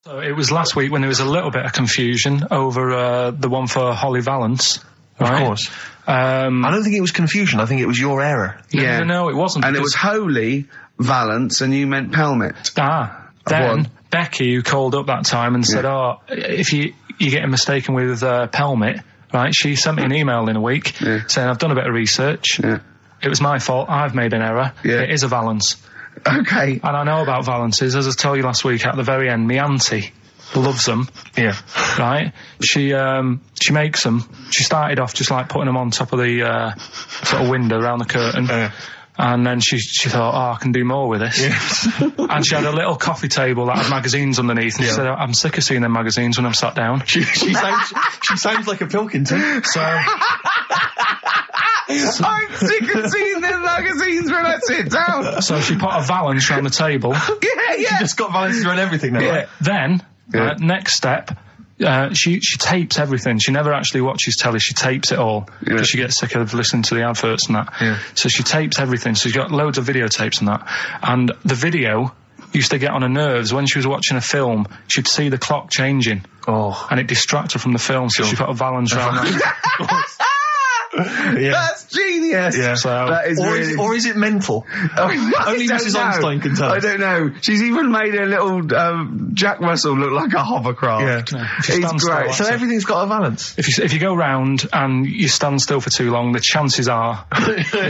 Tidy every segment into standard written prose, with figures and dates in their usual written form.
So it was last week when there was a little bit of confusion over the one for Holly Valance. Right? Of course. I don't think it was confusion. I think it was your error. No, it wasn't. And it was Holy Valance, and you meant Pelmet. Then Becky, who called up that time and said, if you're getting mistaken with Pelmet, right, she sent me an email in a week saying, I've done a bit of research. Yeah. It was my fault. I've made an error. Yeah. It is a valance. Okay. And I know about valances. As I told you last week, at the very end, my auntie loves them. Yeah. Right? She makes them. She started off just like putting them on top of the sort of window around the curtain. And then she thought, I can do more with this. Yeah. And she had a little coffee table that had magazines underneath. And she said, I'm sick of seeing them magazines when I'm sat down. She sounds like a Pilkington. So... I'm sick of seeing them magazines when I sit down. So she put a valance around the table. She just got valances around everything now. Right? Then, next step, she tapes everything. She never actually watches telly. She tapes it all because she gets sick of listening to the adverts and that. Yeah. So she tapes everything. So she's got loads of videotapes and that. And the video used to get on her nerves. When she was watching a film, she'd see the clock changing. And it distracted her from the film. So she put a valance around that. That's genius. Yeah. So that is or is it mental? Only Mrs. Einstein can tell. I don't know. She's even made a little Jack Russell look like a hovercraft. Yeah. It's great. So everything's got a valance. If you go round and you stand still for too long, the chances are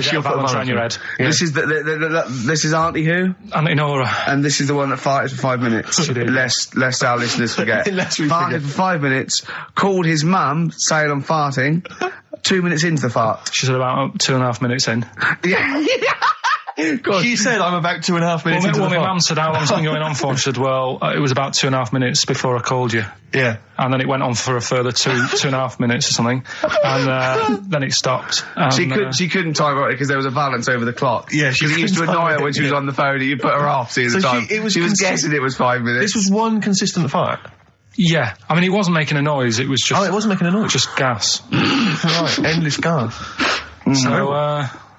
she'll put a valance around your head. Yeah. This is this is Auntie who? Auntie Nora. And this is the one that farted for 5 minutes. She did. Lest our listeners forget. Farted for 5 minutes. Called his mum saying I'm farting. 2 minutes into the fart. She said about 2.5 minutes in. God. She said I'm about 2.5 minutes into the fart. My mum said, how long's it been going on for? She said, well, it was about 2.5 minutes before I called you. Yeah. And then it went on for a further 2.5 minutes or something. And then it stopped. She couldn't time it because there was a valance over the clock. Yeah, she used to annoy her when she was on the phone and you put her off seeing the time. She was guessing it was 5 minutes. This was one consistent fart. Yeah, I mean, it wasn't making a noise, it was just... Oh, it wasn't making a noise? Just gas. Right, endless gas. So,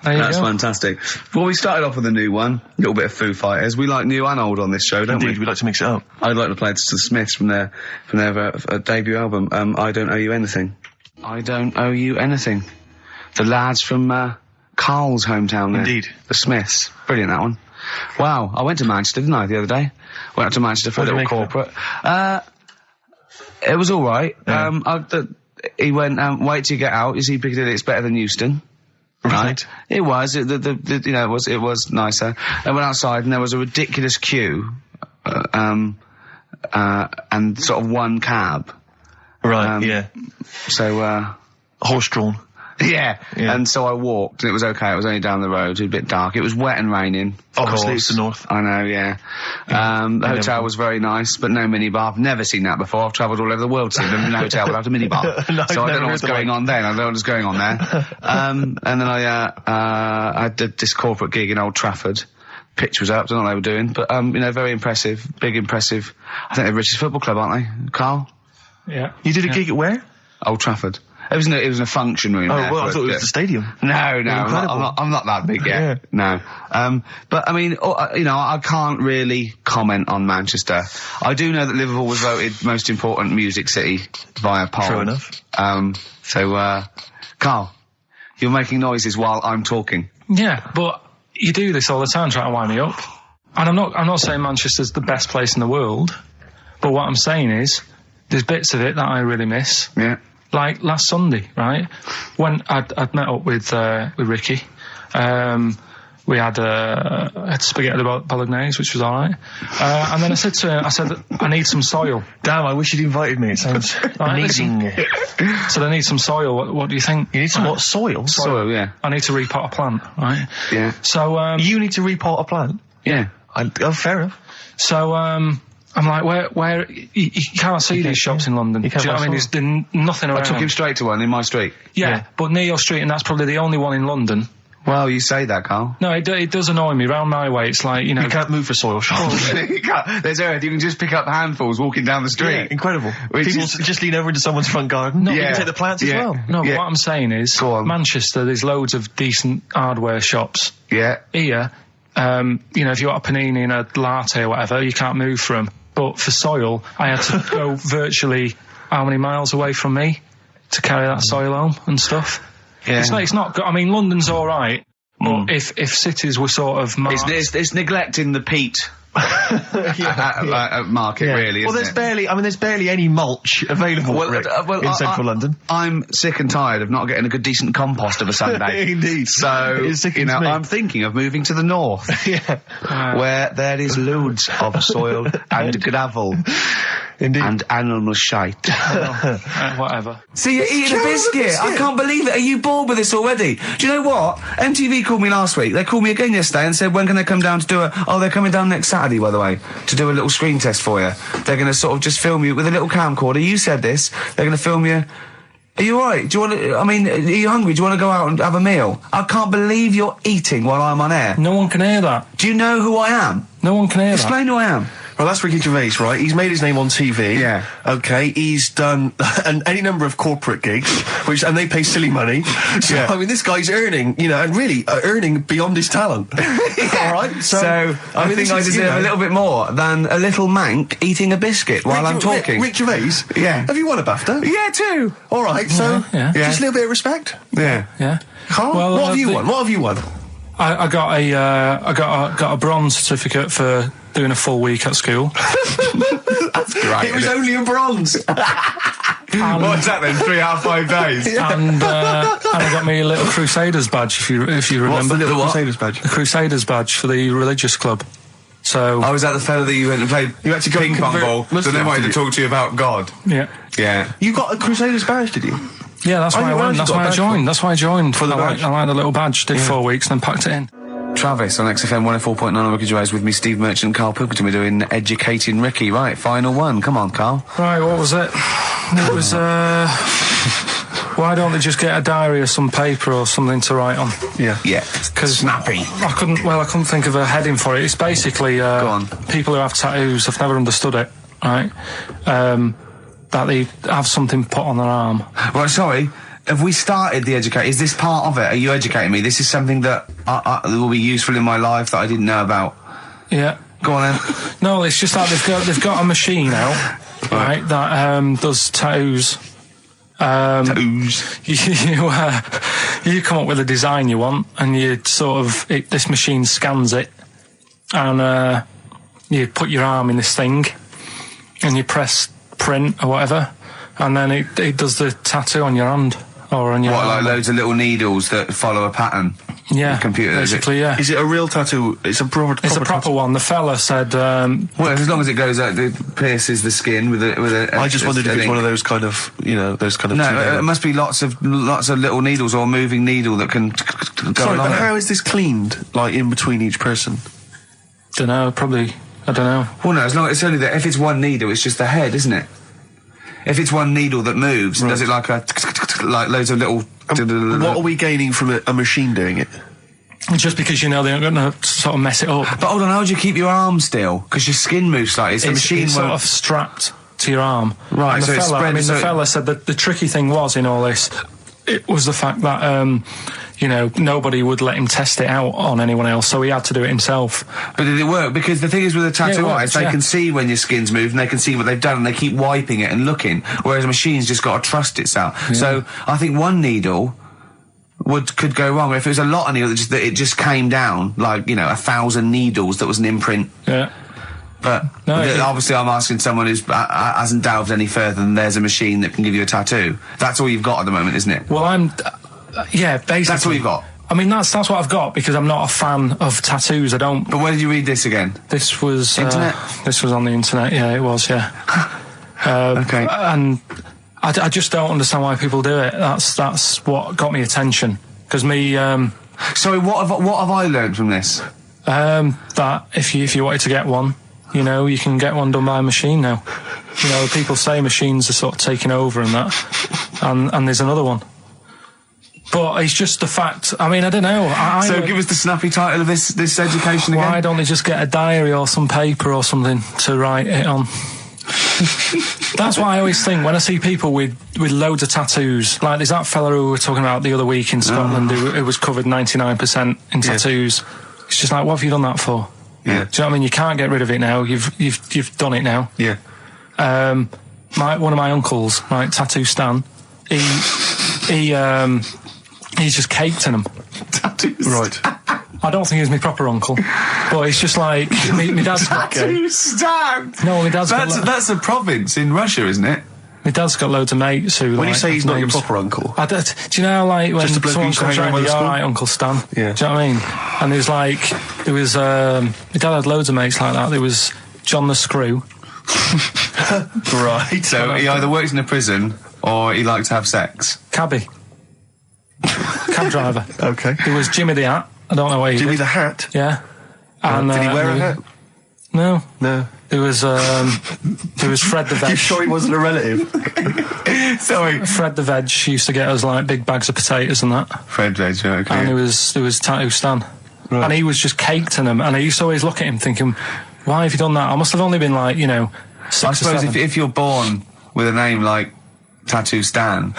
there you go. That's fantastic. Well, we started off with a new one, a little bit of Foo Fighters. We like new and old on this show, don't we? Indeed, we like to mix it up. I'd like to play this to the Smiths from their debut album, I Don't Owe You Anything. I Don't Owe You Anything. The lads from Karl's hometown there. Indeed. The Smiths. Brilliant, that one. Wow, I went to Manchester, didn't I, the other day? Went up to Manchester for a little corporate. It was all right. Yeah. He went, wait till you get out. You see Piccadilly, it's better than Euston. Right. It was. It was nicer. I went outside and there was a ridiculous queue, and sort of one cab. Right. Yeah. So horse-drawn. Yeah. And so I walked, and it was okay. It was only down the road. It was a bit dark. It was wet and raining. Obviously, it's the north. I know, yeah. The hotel was very nice, but no minibar. I've never seen that before. I've travelled all over the world seeing a hotel without a minibar. So I don't know what's going on then. I don't know what's going on there. And then I did this corporate gig in Old Trafford. Pitch was up. Don't know what they were doing, but very impressive, big impressive. I think they're British Football Club, aren't they, Karl? Yeah. You did a gig at where? Old Trafford. It was in a function room. Oh, well, I thought it was the stadium. No, I'm not that big yet. Yeah. No. But I mean, I can't really comment on Manchester. I do know that Liverpool was voted most important music city via poll. True enough. So, Karl, you're making noises while I'm talking. Yeah, but you do this all the time trying to wind me up. And I'm not saying Manchester's the best place in the world, but what I'm saying is, there's bits of it that I really miss. Yeah. Like last Sunday, right? When I'd met up with Ricky, we had spaghetti bolognese, which was alright. And then I said to him, I need some soil. Damn, I wish you'd invited me. It sounds amazing. So I need some soil. What do you think? You need some what? Soil? Soil, yeah. I need to repot a plant, right? Yeah. So, you need to repot a plant? Yeah. Fair enough. So, I'm like, where you can't see these shops in London. Do you know what I mean? There's nothing around. I took him straight to one in my street. Yeah, but near your street, and that's probably the only one in London. Well, you say that, Karl. No, it does annoy me. Round my way, it's like, you can't move for soil shops. There's earth. You can just pick up handfuls walking down the street. Yeah, incredible. People just lean over into someone's front garden. No, you can take the plants as well. No, but what I'm saying is, Manchester, there's loads of decent hardware shops. Yeah. Here, if you want a panini and a latte or whatever, you can't move for them. But for soil, I had to go virtually how many miles away from me to carry that soil home and stuff. Yeah. It's not good. I mean, London's all right, but if cities were sort of marked... It's neglecting the peat market, really. Well, there's barely any mulch available in central London. I'm sick and tired of not getting a good, decent compost of a Sunday. Indeed. So, I'm thinking of moving to the north, where there is loads of soil and gravel. Indeed. And animal shite. Whatever. See, you're eating a biscuit. I can't believe it. Are you bored with this already? Do you know what? MTV called me last week. They called me again yesterday and said, when can they come down to do they're coming down next Saturday, by the way, to do a little screen test for you. They're going to sort of just film you with a little camcorder. You said this. They're going to film you. Are you alright? Do you want to, are you hungry? Do you want to go out and have a meal? I can't believe you're eating while I'm on air. No one can hear that. Do you know who I am? No one can hear that. Explain who I am. Well, that's Ricky Gervais, right? He's made his name on TV. Yeah. Okay, he's done any number of corporate gigs, and they pay silly money. So, I mean, this guy's earning, and really earning beyond his talent. All right? So I think I deserve a little bit more than a little mank eating a biscuit while I'm talking. Rick Gervais? Yeah. Have you won a BAFTA? Yeah, too. All right, so just a little bit of respect. Yeah. Yeah. Carl, well, what have you won? What have you won? I got a bronze certificate for doing a full week at school. That's great. It was only a bronze. What's that then? 3 out of 5 days. And I got me a little Crusaders badge, if you remember. What's the little Crusaders badge? The Crusaders badge for the religious club. So was that the fella that you went and played? You had to go ping pong ball. So they wanted to talk to you about God. Yeah. Yeah. You got a Crusaders badge, did you? Yeah, that's why I went. That's why I joined. That's why I joined. For the badge. I like the little badge. Did 4 weeks and then packed it in. Travis on XFM 104.9 on Ricky Gervais with me, Steve Merchant and Karl Pilkington. We're doing Educating Ricky. Right, final one. Come on, Karl. Right, what was it? It was, why don't they just get a diary or some paper or something to write on? Yeah. Yeah. Because snappy. I couldn't think of a heading for it. It's basically, Go on. people who have tattoos, I've never understood it, right? That they have something put on their arm. Right, sorry. Have we started the educate? Is this part of it? Are you educating me? This is something that will be useful in my life that I didn't know about. Yeah. Go on then. No, it's just that they've got a machine out, right, that does tattoos. Tattoos. You come up with a design you want, and you sort of this machine scans it, and you put your arm in this thing, and you press print or whatever, and then it does the tattoo on your hand. Or on your like loads of little needles that follow a pattern? Yeah, the computer, basically, yeah. Is it a real tattoo? It's a proper tattoo one. The fella said... well, as long as it goes out, it pierces the skin with a I just wondered if it's one of those kind of, those kind of... No, it must be lots of little needles or a moving needle that can go Sorry, along but how is this cleaned, like, in between each person? Dunno, probably... I don't know. Well, no, it's only that if it's one needle, it's just the head, isn't it? If it's one needle that moves, and does it like loads of little... What are we gaining from a machine doing it? Just because they're going to sort of mess it up. But hold on, how do you keep your arm still? Because your skin moves slightly. So the machine it's sort of strapped to your arm. Right, and so the fella, the fella said that the tricky thing was in all this, it was the fact that, nobody would let him test it out on anyone else, so he had to do it himself. But did it work? Because the thing is with a tattoo artist, they can see when your skin's moved, and they can see what they've done, and they keep wiping it and looking, whereas a machine's just got to trust itself. Yeah. So I think one needle could go wrong. If it was a lot of needles, that it just came down, 1,000 needles that was an imprint. Yeah. But obviously I'm asking someone who hasn't delved any further than there's a machine that can give you a tattoo. That's all you've got at the moment, isn't it? Well, yeah, basically. That's all you've got? I mean, that's what I've got, because I'm not a fan of tattoos. I don't... But where did you read this again? This was... Internet? This was on the internet, yeah, it was, yeah. Okay. And I just don't understand why people do it. That's what got me attention. Because me... Sorry, what have I learned from this? That if you wanted to get one, you can get one done by a machine now. People say machines are sort of taking over and that. And there's another one. But it's just the fact. I mean, I don't know. So give us the snappy title of this education again. Why don't they just get a diary or some paper or something to write it on? That's what I always think when I see people with loads of tattoos. Like there's that fella who we were talking about the other week in Scotland who was covered 99% in tattoos. It's just like, what have you done that for? Yeah. Do you know what I mean? You can't get rid of it now. You've done it now. Yeah. One of my uncles, right, Tattoo Stan, he's just caked in them. Tattoos. Right. I don't think he's my proper uncle, but it's just like my dad's got. Tattoo Stan. No, my dad's got. That's a province in Russia, isn't it? My dad's got loads of mates who. When you say he's not your proper uncle, do you know, like when just a bloke someone who used to comes hang around around, with all school? right, Uncle Stan. Yeah. Do you know what I mean? And there was my dad had loads of mates like that. There was John the Screw. right? So he either works in a prison or he likes to have sex. Cabbie. Cab driver. Okay. There was Jimmy the Hat. I don't know what he Jimmy did. the Hat. Yeah. And, Did he wear a hat? No. No. There was Fred the Veg. You sure he wasn't a relative? Sorry. Fred the Veg used to get us like big bags of potatoes and that. Fred Veg, okay. And there was Tattoo Stan. Right. And he was just caked in them. And I used to always look at him thinking, why have you done that? I must have only been like, 6 I or suppose 7. if you're born with a name like Tattoo Stan,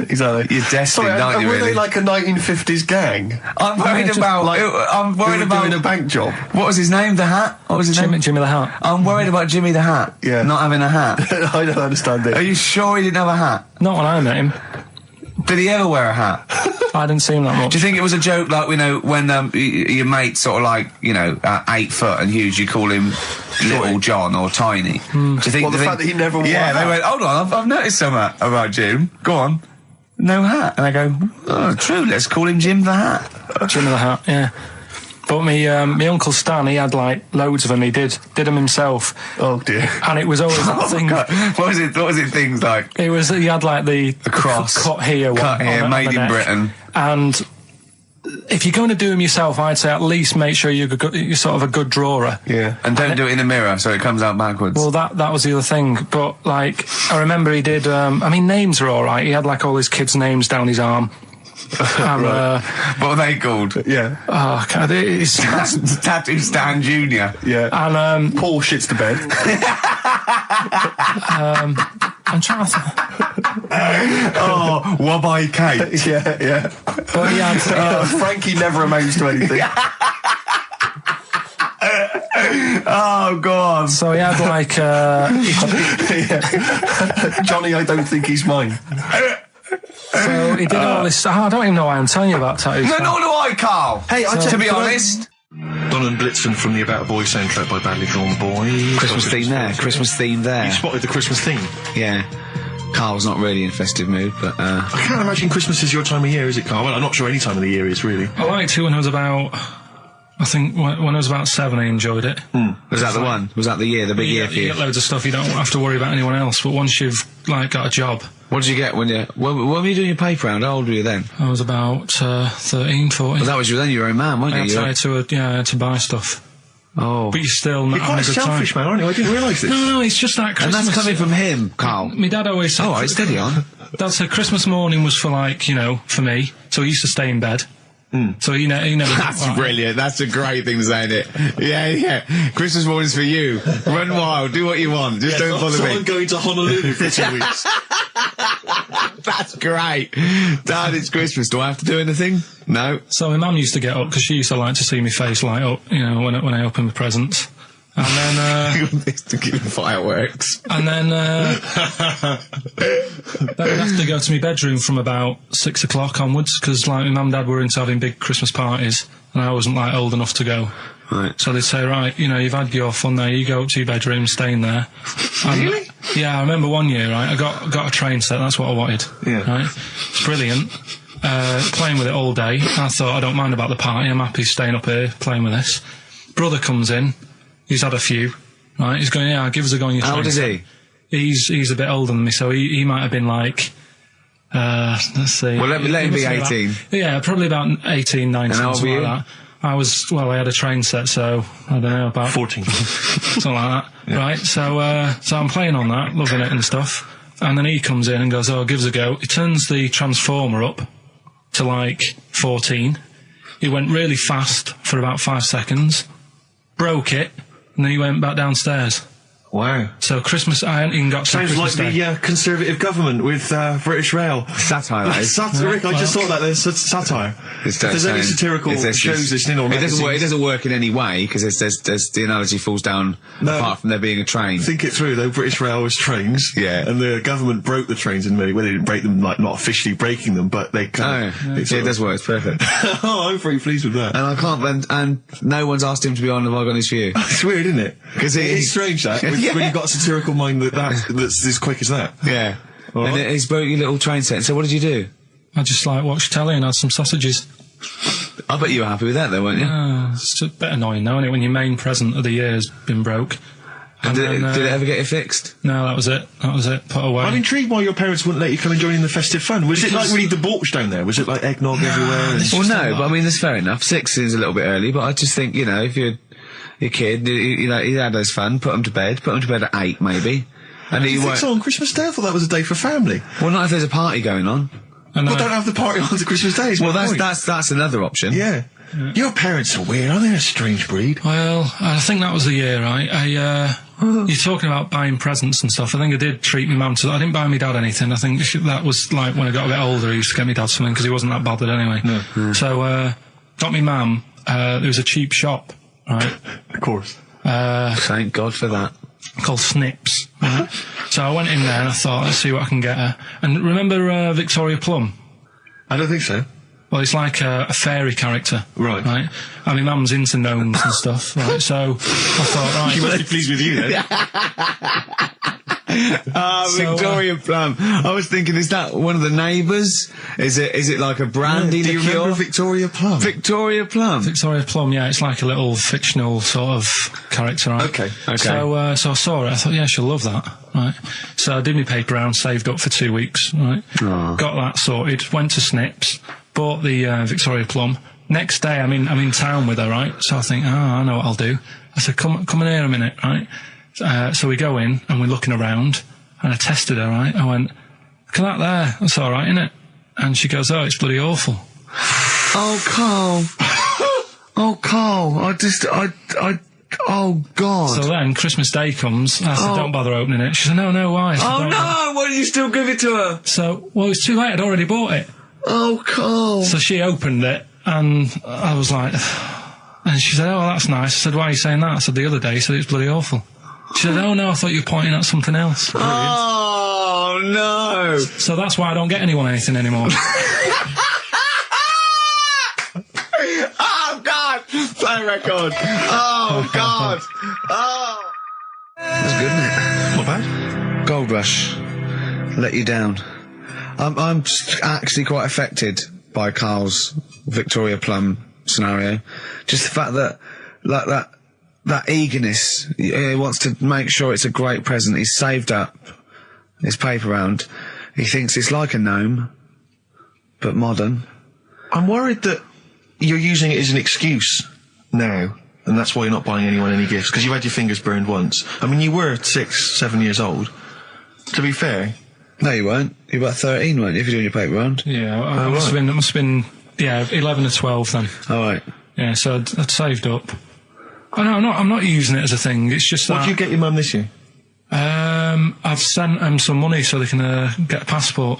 Exactly. you're destined, aren't you, were really? they like a 1950s gang? I'm worried about... I'm worried Who were about... doing a bank job? What was his name? The Hat? What was his name? Jimmy the Hat. I'm worried about Jimmy the Hat. Yeah. Not having a hat. I don't understand it. Are you sure he didn't have a hat? Not when I met him. Did he ever wear a hat? I didn't see him that much. Do you think it was a joke, like, when your mate's sort of like, 8 foot and huge, you call him Little John or Tiny? Do you think... Well, the fact that he never wore Yeah, a they hat. went, hold on, I've noticed something about Jim. Go on. No hat. And I go, oh, true, let's call him Jim the Hat. Jimmy the Hat, yeah. But my Uncle Stan, he had like loads of them. He did them himself. Oh dear. And it was always that thing. God. What was it things like? He had like the cross. cut here, Cut one here, on made the in neck. Britain. And if you're going to do them yourself, I'd say at least make sure you're sort of a good drawer. Yeah. And don't do it in the mirror so it comes out backwards. Well, that was the other thing. But like, I remember he did. Names are all right. He had like all his kids' names down his arm. And, what are they called? Yeah. Oh, God, it's Tattoo Stan Jr. Yeah. And Paul shits the bed. I'm trying to. Oh, Wabbai Kate. yeah. But he had. Frankie never amounts to anything. Oh, God. So he had like. Johnny, I don't think he's mine. So he did all this. I don't even know why I'm telling you about tattoos. No, nor do I, Carl. Hey, to be honest. Don and Blitzen from the About a Boy soundtrack by Badly Drawn Boys. Christmas theme there. You spotted the Christmas theme. Yeah. Carl's not really in a festive mood, but I can't imagine Christmas is your time of year, is it, Carl? Well, I'm not sure any time of the year is, really. I liked it when I was about. I think when I was about 7, I enjoyed it. was that the one? Was that the year, the big year for You you? get loads of stuff. You don't have to worry about anyone else. But once you've like got a job. What did you get when were you doing your paper round? How old were you then? I was about 13, 14. Well, that was then you were a man, weren't you? I had to buy stuff. Oh. But you're still not You're quite a having a good selfish time. man, aren't you? I didn't realise this. No, it's just that Christmas. And that's coming from him, Carl. My dad always said. All right, steady on. Dad said Christmas morning was for for me. So he used to stay in bed. So he never. That's brilliant. That's a great thing to say, isn't it? Yeah. Christmas morning's for you. Run wild. Do what you want. Just don't bother me. I'm going to Honolulu for 2 weeks. That's great. Dad, it's Christmas. Do I have to do anything? No. So my mum used to get up because she used to like to see my face light up, when I opened the presents. And then to give fireworks. And then I'd have to go to my bedroom from about 6 o'clock onwards because my mum and dad were into having big Christmas parties and I wasn't old enough to go. Right. So they'd say, right, you've had your fun there, you go up to your bedroom, stay in there. Really? Yeah, I remember one year, right, I got a train set, that's what I wanted. Yeah. Right? It's brilliant. Playing with it all day. I thought, I don't mind about the party, I'm happy staying up here playing with this. Brother comes in, he's had a few, right, he's going, yeah, give us a go on your train. How old is he? He's a bit older than me, so he might have been like, let's see. Well, let him be 18. Yeah, probably about 18, 19, And how old something were like that. I had a train set, so I don't know, about 14. something like that. Yeah. Right, so I'm playing on that, loving it and stuff. And then he comes in and goes, oh, give us a go. He turns the transformer up to 14. He went really fast for about 5 seconds, broke it, and then he went back downstairs. Wow. So Christmas, I hadn't even got to Sounds Christmas like Day. the Conservative government with British Rail. Satire, that is. Rick, I just thought that there's satire. If there's any satirical shows listening or magazines... It doesn't work in any way, because there's the analogy falls down apart from there being a train. Think it through, though. British Rail was trains. Yeah. And the government broke the trains in many... Well, they didn't break them, like, not officially breaking them, but they kind of... It does work, it's perfect. Oh, I'm very pleased with that. And I can't... And no one's asked him to be on Have I Got His View. It's weird, isn't it? Because it's strange, that, when you've got a satirical mind that's as quick as that. Yeah. And he's broke your little train set. So what did you do? I just, like, watched telly and had some sausages. I bet you were happy with that, though, weren't you? It's a bit annoying, though, isn't it, when your main present of the year has been broke. And did it ever get you fixed? No, that was it. Put away. I'm intrigued why your parents wouldn't let you come and join in the festive fun. Was it, like, really debauched down there? Was it, like, eggnog everywhere? Well, no, but I mean, that's fair enough. 6 is a little bit early, but I just think, you know, if you're a kid, you know, he had his fun, put him to bed at 8, maybe. And you think so on Christmas Day? I thought that was a day for family. Well, not if there's a party going on. Well, don't have the party on to Christmas Day. Well, that's another option. Yeah. Your parents are weird, aren't they? A strange breed. Well, I think that was the year, right? You're talking about buying presents and stuff. I think I did treat my mum to... I didn't buy my dad anything. I think that was, like, when I got a bit older, I used to get my dad something, because he wasn't that bothered anyway. No. So, got me mum, there was a cheap shop, right? Of course. Thank God for that. Called Snips, right? So I went in there and I thought, let's see what I can get her. And remember Victoria Plum? I don't think so. Well, it's like a fairy character. Right. Right? And my mum's into gnomes and stuff, right? So I thought, right... She must be pleased with you, then. Victoria Plum. I was thinking, is that one of the neighbours? Is it like a brandy liqueur? Do you remember Victoria Plum? Victoria Plum, yeah, it's like a little fictional sort of character, right? Okay. So I saw it, I thought, yeah, she'll love that, right? So I did my paper round, saved up for 2 weeks, right? Oh. Got that sorted, went to Snips, bought the Victoria Plum. Next day, I'm in town with her, right? So I think, I know what I'll do. I said, come in here a minute, right? So we go in and we're looking around, and I tested her, right? I went, look at that there, that's alright, isn't it? And she goes, oh, it's bloody awful. Oh, Carl. Oh, Carl, oh, God. So then Christmas Day comes, I said, don't bother opening it. She said, no, why? I said, oh, no, why did you still give it to her? So, well, it's too late, I'd already bought it. Oh, Carl. So she opened it, and I was like, and she said, oh, that's nice. I said, why are you saying that? I said, the other day, you said it's bloody awful. She said, oh, no, I thought you were pointing at something else. Oh, no. So that's why I don't get anyone anything anymore. Oh, God. Play record. Oh, God. Oh. That's good, isn't it? Not bad. Gold Rush. Let you down. I'm actually quite affected by Carl's Victoria Plum scenario. Just the fact that, like, that eagerness, he wants to make sure it's a great present. He's saved up his paper round. He thinks it's like a gnome, but modern. I'm worried that you're using it as an excuse now, and that's why you're not buying anyone any gifts, because you've had your fingers burned once. I mean, you were 6, 7 years old. To be fair. No, you weren't. You were about 13, weren't you, if you're doing your paper round? Yeah, I must have been, 11 or 12 then. All right. Yeah, so I'd saved up. Oh, no, I'm not using it as a thing. It's just that... What did you get your mum this year? I've sent them some money so they can get a passport.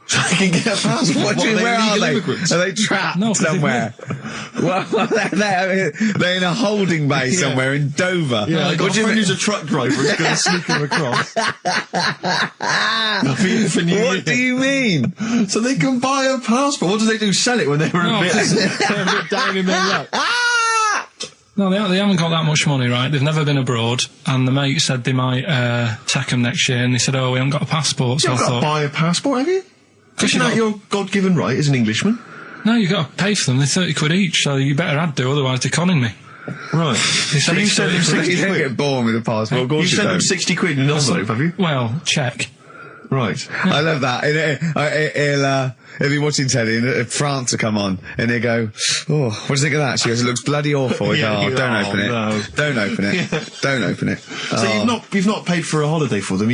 So they can get a passport? Where are they? Immigrants? Are they trapped somewhere? Well, they're in a holding bay somewhere in Dover. Yeah, I got a friend who's a truck driver who's going to sneak them across. What do you mean? So they can buy a passport. What do they do? Sell it when they're a bit down in their luck? No, they haven't got that much money, right? They've never been abroad, and the mate said they might take them next year, and they said, oh, we haven't got a passport, so I thought... You've got to buy a passport, have you? Isn't that your God-given right as an Englishman? No, you've got to pay for them. They're 30 quid each, so you better do, otherwise they're conning me. Right. So you sent them 60 quid? You don't get born with a passport, of course you sent them 60 quid in an envelope, have you? Well, check. Right. I love that. He'll be watching telly and France will come on and he'll go, oh, what do you think of that? She goes, it looks bloody awful. Yeah, don't open it. No. Don't open it. Yeah. Don't open it. So you've not paid for a holiday for them?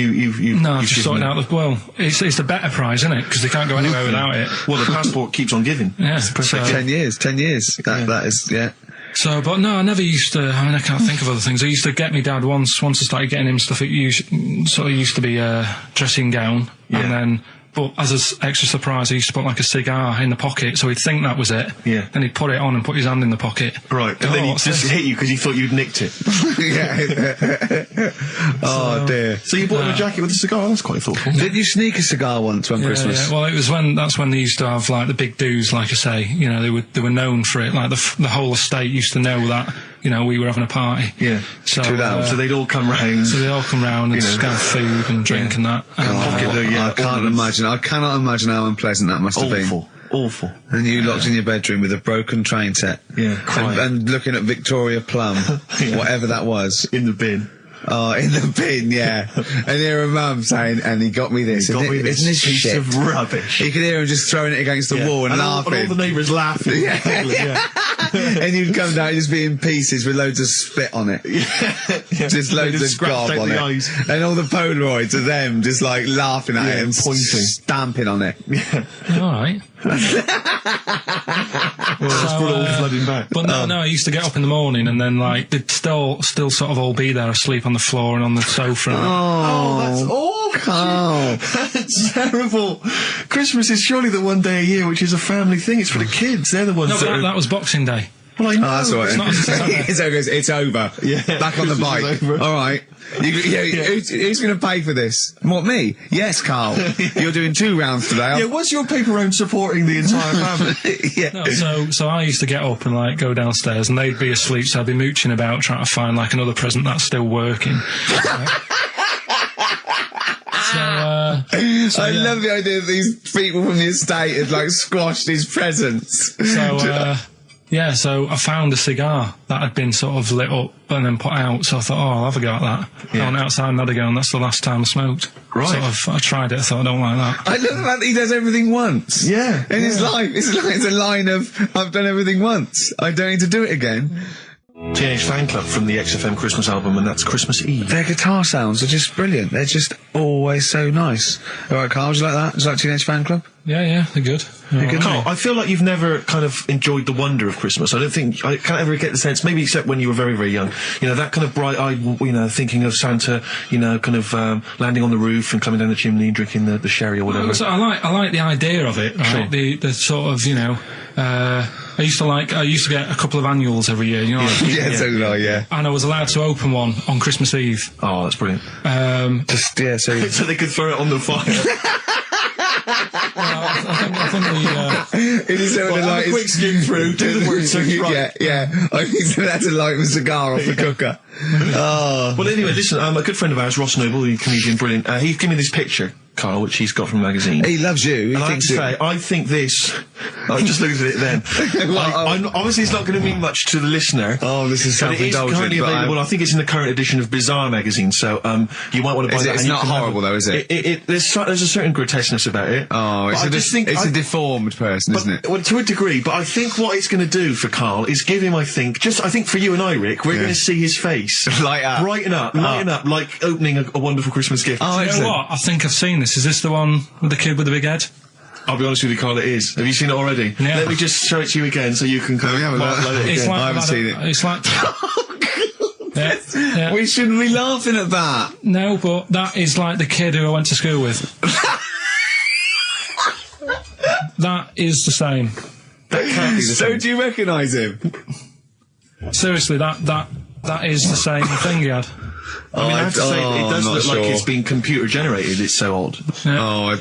No, I've just sorted out it's the better prize, isn't it? Because they can't go anywhere without it. Well, the passport keeps on giving. Yeah. So 10 years. That is, yeah. So, but no, I never used to. I mean, I can't think of other things. I used to get me dad once I started getting him stuff. It used to be a dressing gown, and then. But as an extra surprise, he used to put like a cigar in the pocket, so he'd think that was it. Yeah. Then he'd put it on and put his hand in the pocket. Right. And then he'd just hit you because he thought you'd nicked it. Oh dear. So you bought him a jacket with a cigar? That's quite thoughtful. Did you sneak a cigar once one Christmas? Yeah. Well, that's when they used to have like the big do's, like I say. You know, they were known for it. Like the whole estate used to know that. You know, we were having a party. Yeah. So they'd all come round. So they'd all come round and just have food and drink and that. I can't imagine. I cannot imagine how unpleasant that must have been. Awful. And you locked in your bedroom with a broken train set. Yeah. And looking at Victoria Plum, whatever that was. In the bin. Oh, in the bin, yeah. And hear a mum saying, and he got me this. Isn't this piece shit? of rubbish. You could hear him just throwing it against the wall and laughing. And all the neighbours laughing. And you'd come down and just be in pieces with loads of spit on it. Just loads of gob on it. Eyes. And all the Polaroids of them just like laughing at it and pointing. Stamping on it. Alright. Flooding back. But no, I used to get up in the morning and then like they'd still sort of all be there asleep on the floor and on the sofa. That's awful. Carl. That's terrible. Christmas is surely the one day a year which is a family thing. It's for the kids. They're the ones that was Boxing Day. Well, I know. Oh, that's all right. It's over. Yeah. Back on the bike. All right. Who's going to pay for this? What, me? Yes, Carl. You're doing 2 rounds today. Yeah, was your paper round supporting the entire family? Yeah. No, so I used to get up and like go downstairs and they'd be asleep, so I'd be mooching about trying to find like another present that's still working. I love the idea that these people from the estate had like squashed his presents. So I found a cigar that had been sort of lit up and then put out, so I thought, I'll have a go at that. I went outside and had a go, and that's the last time I smoked. Right. I tried it, I thought, I don't like that. I love the fact that he does everything once. Yeah. In his life. It's a line of, I've done everything once. I don't need to do it again. Teenage Fan Club from the XFM Christmas album, and that's Christmas Eve. Their guitar sounds are just brilliant. They're just always so nice. All right, Carl, do you like that? Do you like Teenage Fan Club? Yeah, they're good. Carl, I feel like you've never kind of enjoyed the wonder of Christmas. I can't ever get the sense, maybe except when you were very, very young, that kind of bright-eyed, thinking of Santa, kind of landing on the roof and climbing down the chimney and drinking the sherry or whatever. So I like the idea of it, right? Sure. The sort of, I used to get a couple of annuals every year, you know. So did I, yeah. And I was allowed to open one on Christmas Eve. Oh, that's brilliant. So they could throw it on the fire. I think it is so have a quick skim through, do the word search right. Yeah. I think that's to light a cigar off the cooker. Oh. Well, anyway, listen, a good friend of ours, Ross Noble, the comedian, brilliant, he gave me this picture, Carl, which he's got from a magazine. He loves you. And I have to say, I think this... I just looked at it then. Obviously, it's not going to mean much to the listener. Oh, this is self-indulgent. But it is currently available. I think it's in the current edition of Bizarre magazine, so you might want to buy that. It's not horrible, though, is it? There's a certain grotesqueness about it. Oh, it's a deformed person, isn't it? Well, to a degree, but I think what it's going to do for Carl is give him, I think for you and I, Rick, we're going to see his face. Light up. Brighten up, like opening a wonderful Christmas gift. Oh, you know what? I think I've seen this. Is this the one with the kid with the big head? I'll be honest with you, Carl, it is. Have you seen it already? Yeah. Let me just show it to you again so you can kind of It's like, I haven't seen it. It's like... yeah. We shouldn't be laughing at that. No, but that is like the kid who I went to school with. That is the same. That can't be the same. So do you recognise him? Seriously, that is the same thing he had. I mean, I have to say, it does look like it's been computer generated. It's so odd. Yeah.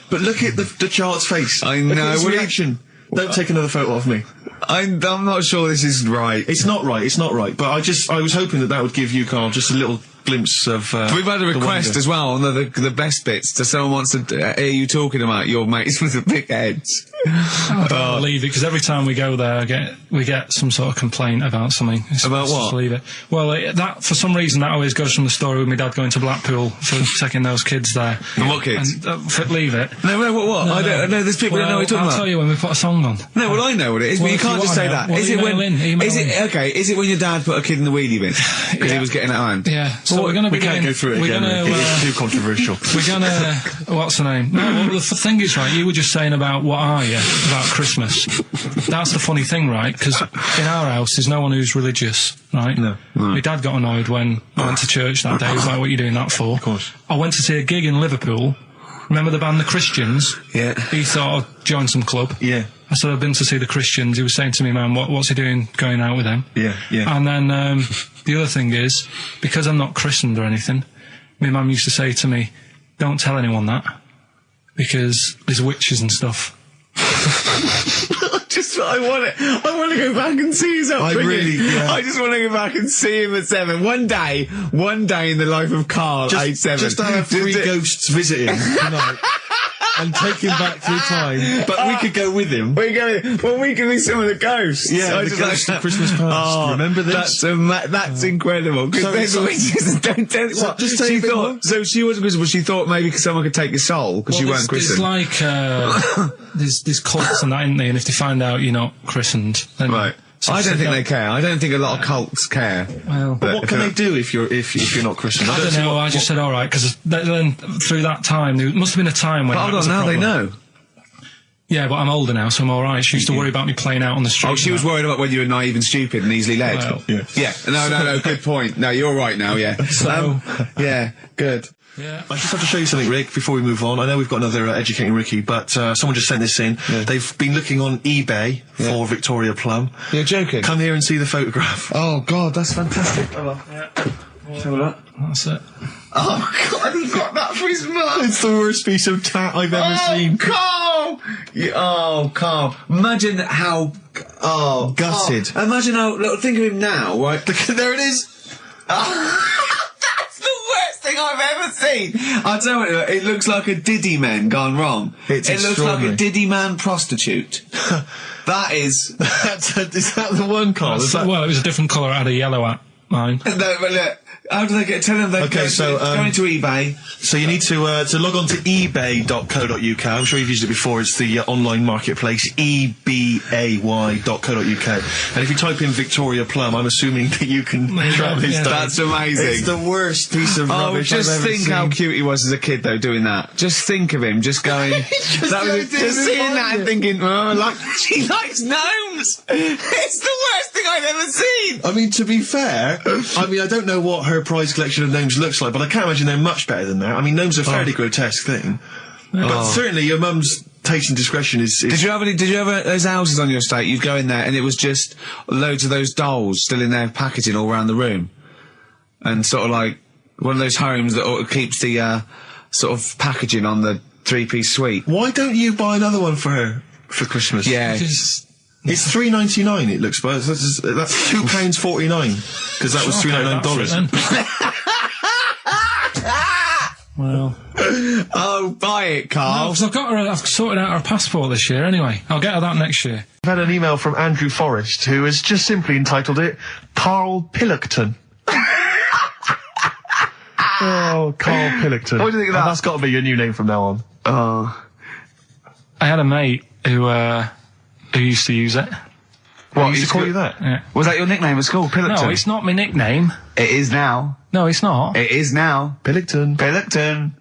But look at the child's face. I know. Look at his reaction. Don't take another photo of me. I'm not sure this is right. It's not right. But I was hoping that would give you, Carl, just a little glimpse of. We've had a request as well on the best bits. Someone wants to hear you talking about your mates with the big heads. I can't believe it, because every time we go there, we get some sort of complaint about something. About what? Just leave it. Well, that for some reason that always goes from the story with my dad going to Blackpool for taking those kids there. And what kids? And, leave it. No, what? No, I don't know. There's people that know what you're talking about. I'll tell you when we put a song on. No, well, I know what it is, but you can't just say that. Well, Is it when your dad put a kid in the wheelie bin because he was getting out of hand? Yeah. Well, So we're going to we can't go through it again. It's too controversial. We're going to... What's the name? No, well, the thing is, right, you were just saying about what are you, about Christmas. That's the funny thing, right? Because in our house, there's no one who's religious, right? No. My dad got annoyed when I went to church that day. He was like, what are you doing that for? Of course. I went to see a gig in Liverpool. Remember the band The Christians? Yeah. He thought I'd join some club. Yeah. I said, I've been to see The Christians. He was saying to me, man, what's he doing going out with them? Yeah, yeah. And then the other thing is, because I'm not christened or anything, my mum used to say to me, don't tell anyone that, because there's witches and stuff. I want to go back and see his upbringing. I just want to go back and see him at 7. One day in the life of Karl, age 7. Just to have 3 ghosts visiting tonight. And take him back through time. But we could go with him. We could be some of the ghosts. Yeah, the ghosts of Christmas past. Remember this? That's incredible. Because there's witches. Don't tell what. Just tell you. So she wasn't christened, but she thought maybe someone could take your soul because you weren't christened. It's like there's cults and that, isn't there? And if they find out you're not christened, then right. So I don't think they care. I don't think a lot of cults care. Well, but what can they do if you're not Christian? I don't know. I just said all right because then through that time there must have been a time when. But hold on, now they know. Yeah, but I'm older now, so I'm all right. She used to worry about me playing out on the street. Oh, she was worried about when you were naive and stupid and easily led. Well, yeah. No. Good point. No, you're right now. Yeah. So yeah, good. Yeah. I just have to show you something, Rick, before we move on. I know we've got another Educating Ricky, but someone just sent this in. Yeah. They've been looking on eBay for Victoria Plum. You're joking? Come here and see the photograph. Oh, God, that's fantastic. Yeah. Have a look. That's it. Oh, God, he got that for his mum. It's the worst piece of tat I've ever seen. Carl! Carl. Imagine how... Oh, gutted. Carl. Imagine how... Look, think of him now, right? There it is. I've ever seen. I'll tell you what, it looks like a Diddy man gone wrong. It looks like a Diddy man prostitute. That is... Is that the one, Carl? Well, it was a different colour. I had a yellow at mine. No, but look, how do they get... Tell them they go into eBay. So you need to log on to ebay.co.uk. I'm sure you've used it before. It's the online marketplace, ebay.co.uk. And if you type in Victoria Plum, I'm assuming that you can track this down. That's amazing. It's the worst piece of rubbish I've ever seen. Just think how cute he was as a kid, though, doing that. Just think of him, just going... just seeing that and thinking, she likes gnomes! It's the worst thing I've ever seen! I mean, to be fair, I don't know what her prize collection of gnomes looks like, but I can't imagine they're much better than that. I mean, gnomes are a fairly grotesque thing. But certainly your mum's taste and discretion is... Did you have those houses on your estate? You'd go in there and it was just loads of those dolls still in their packaging all around the room. And sort of like one of those homes that keeps the sort of packaging on the 3-piece suite. Why don't you buy another one for her for Christmas? Yeah. It's $3.99 it looks, but that's £2.49 because that was $3.99. Well, oh, buy it, Carl. No, because I've sorted out her passport this year anyway. I'll get her that next year. I've had an email from Andrew Forrest who has just simply entitled it Karl Pilkington. Oh, Karl Pilkington. What do you think of that? That's got to be your new name from now on. I had a mate who used to use it. What, used to call you that? Yeah. Was that your nickname at school, Pilkington? No, it's not my nickname. It is now. No, it's not. It is now. Pilkington. Pilkington.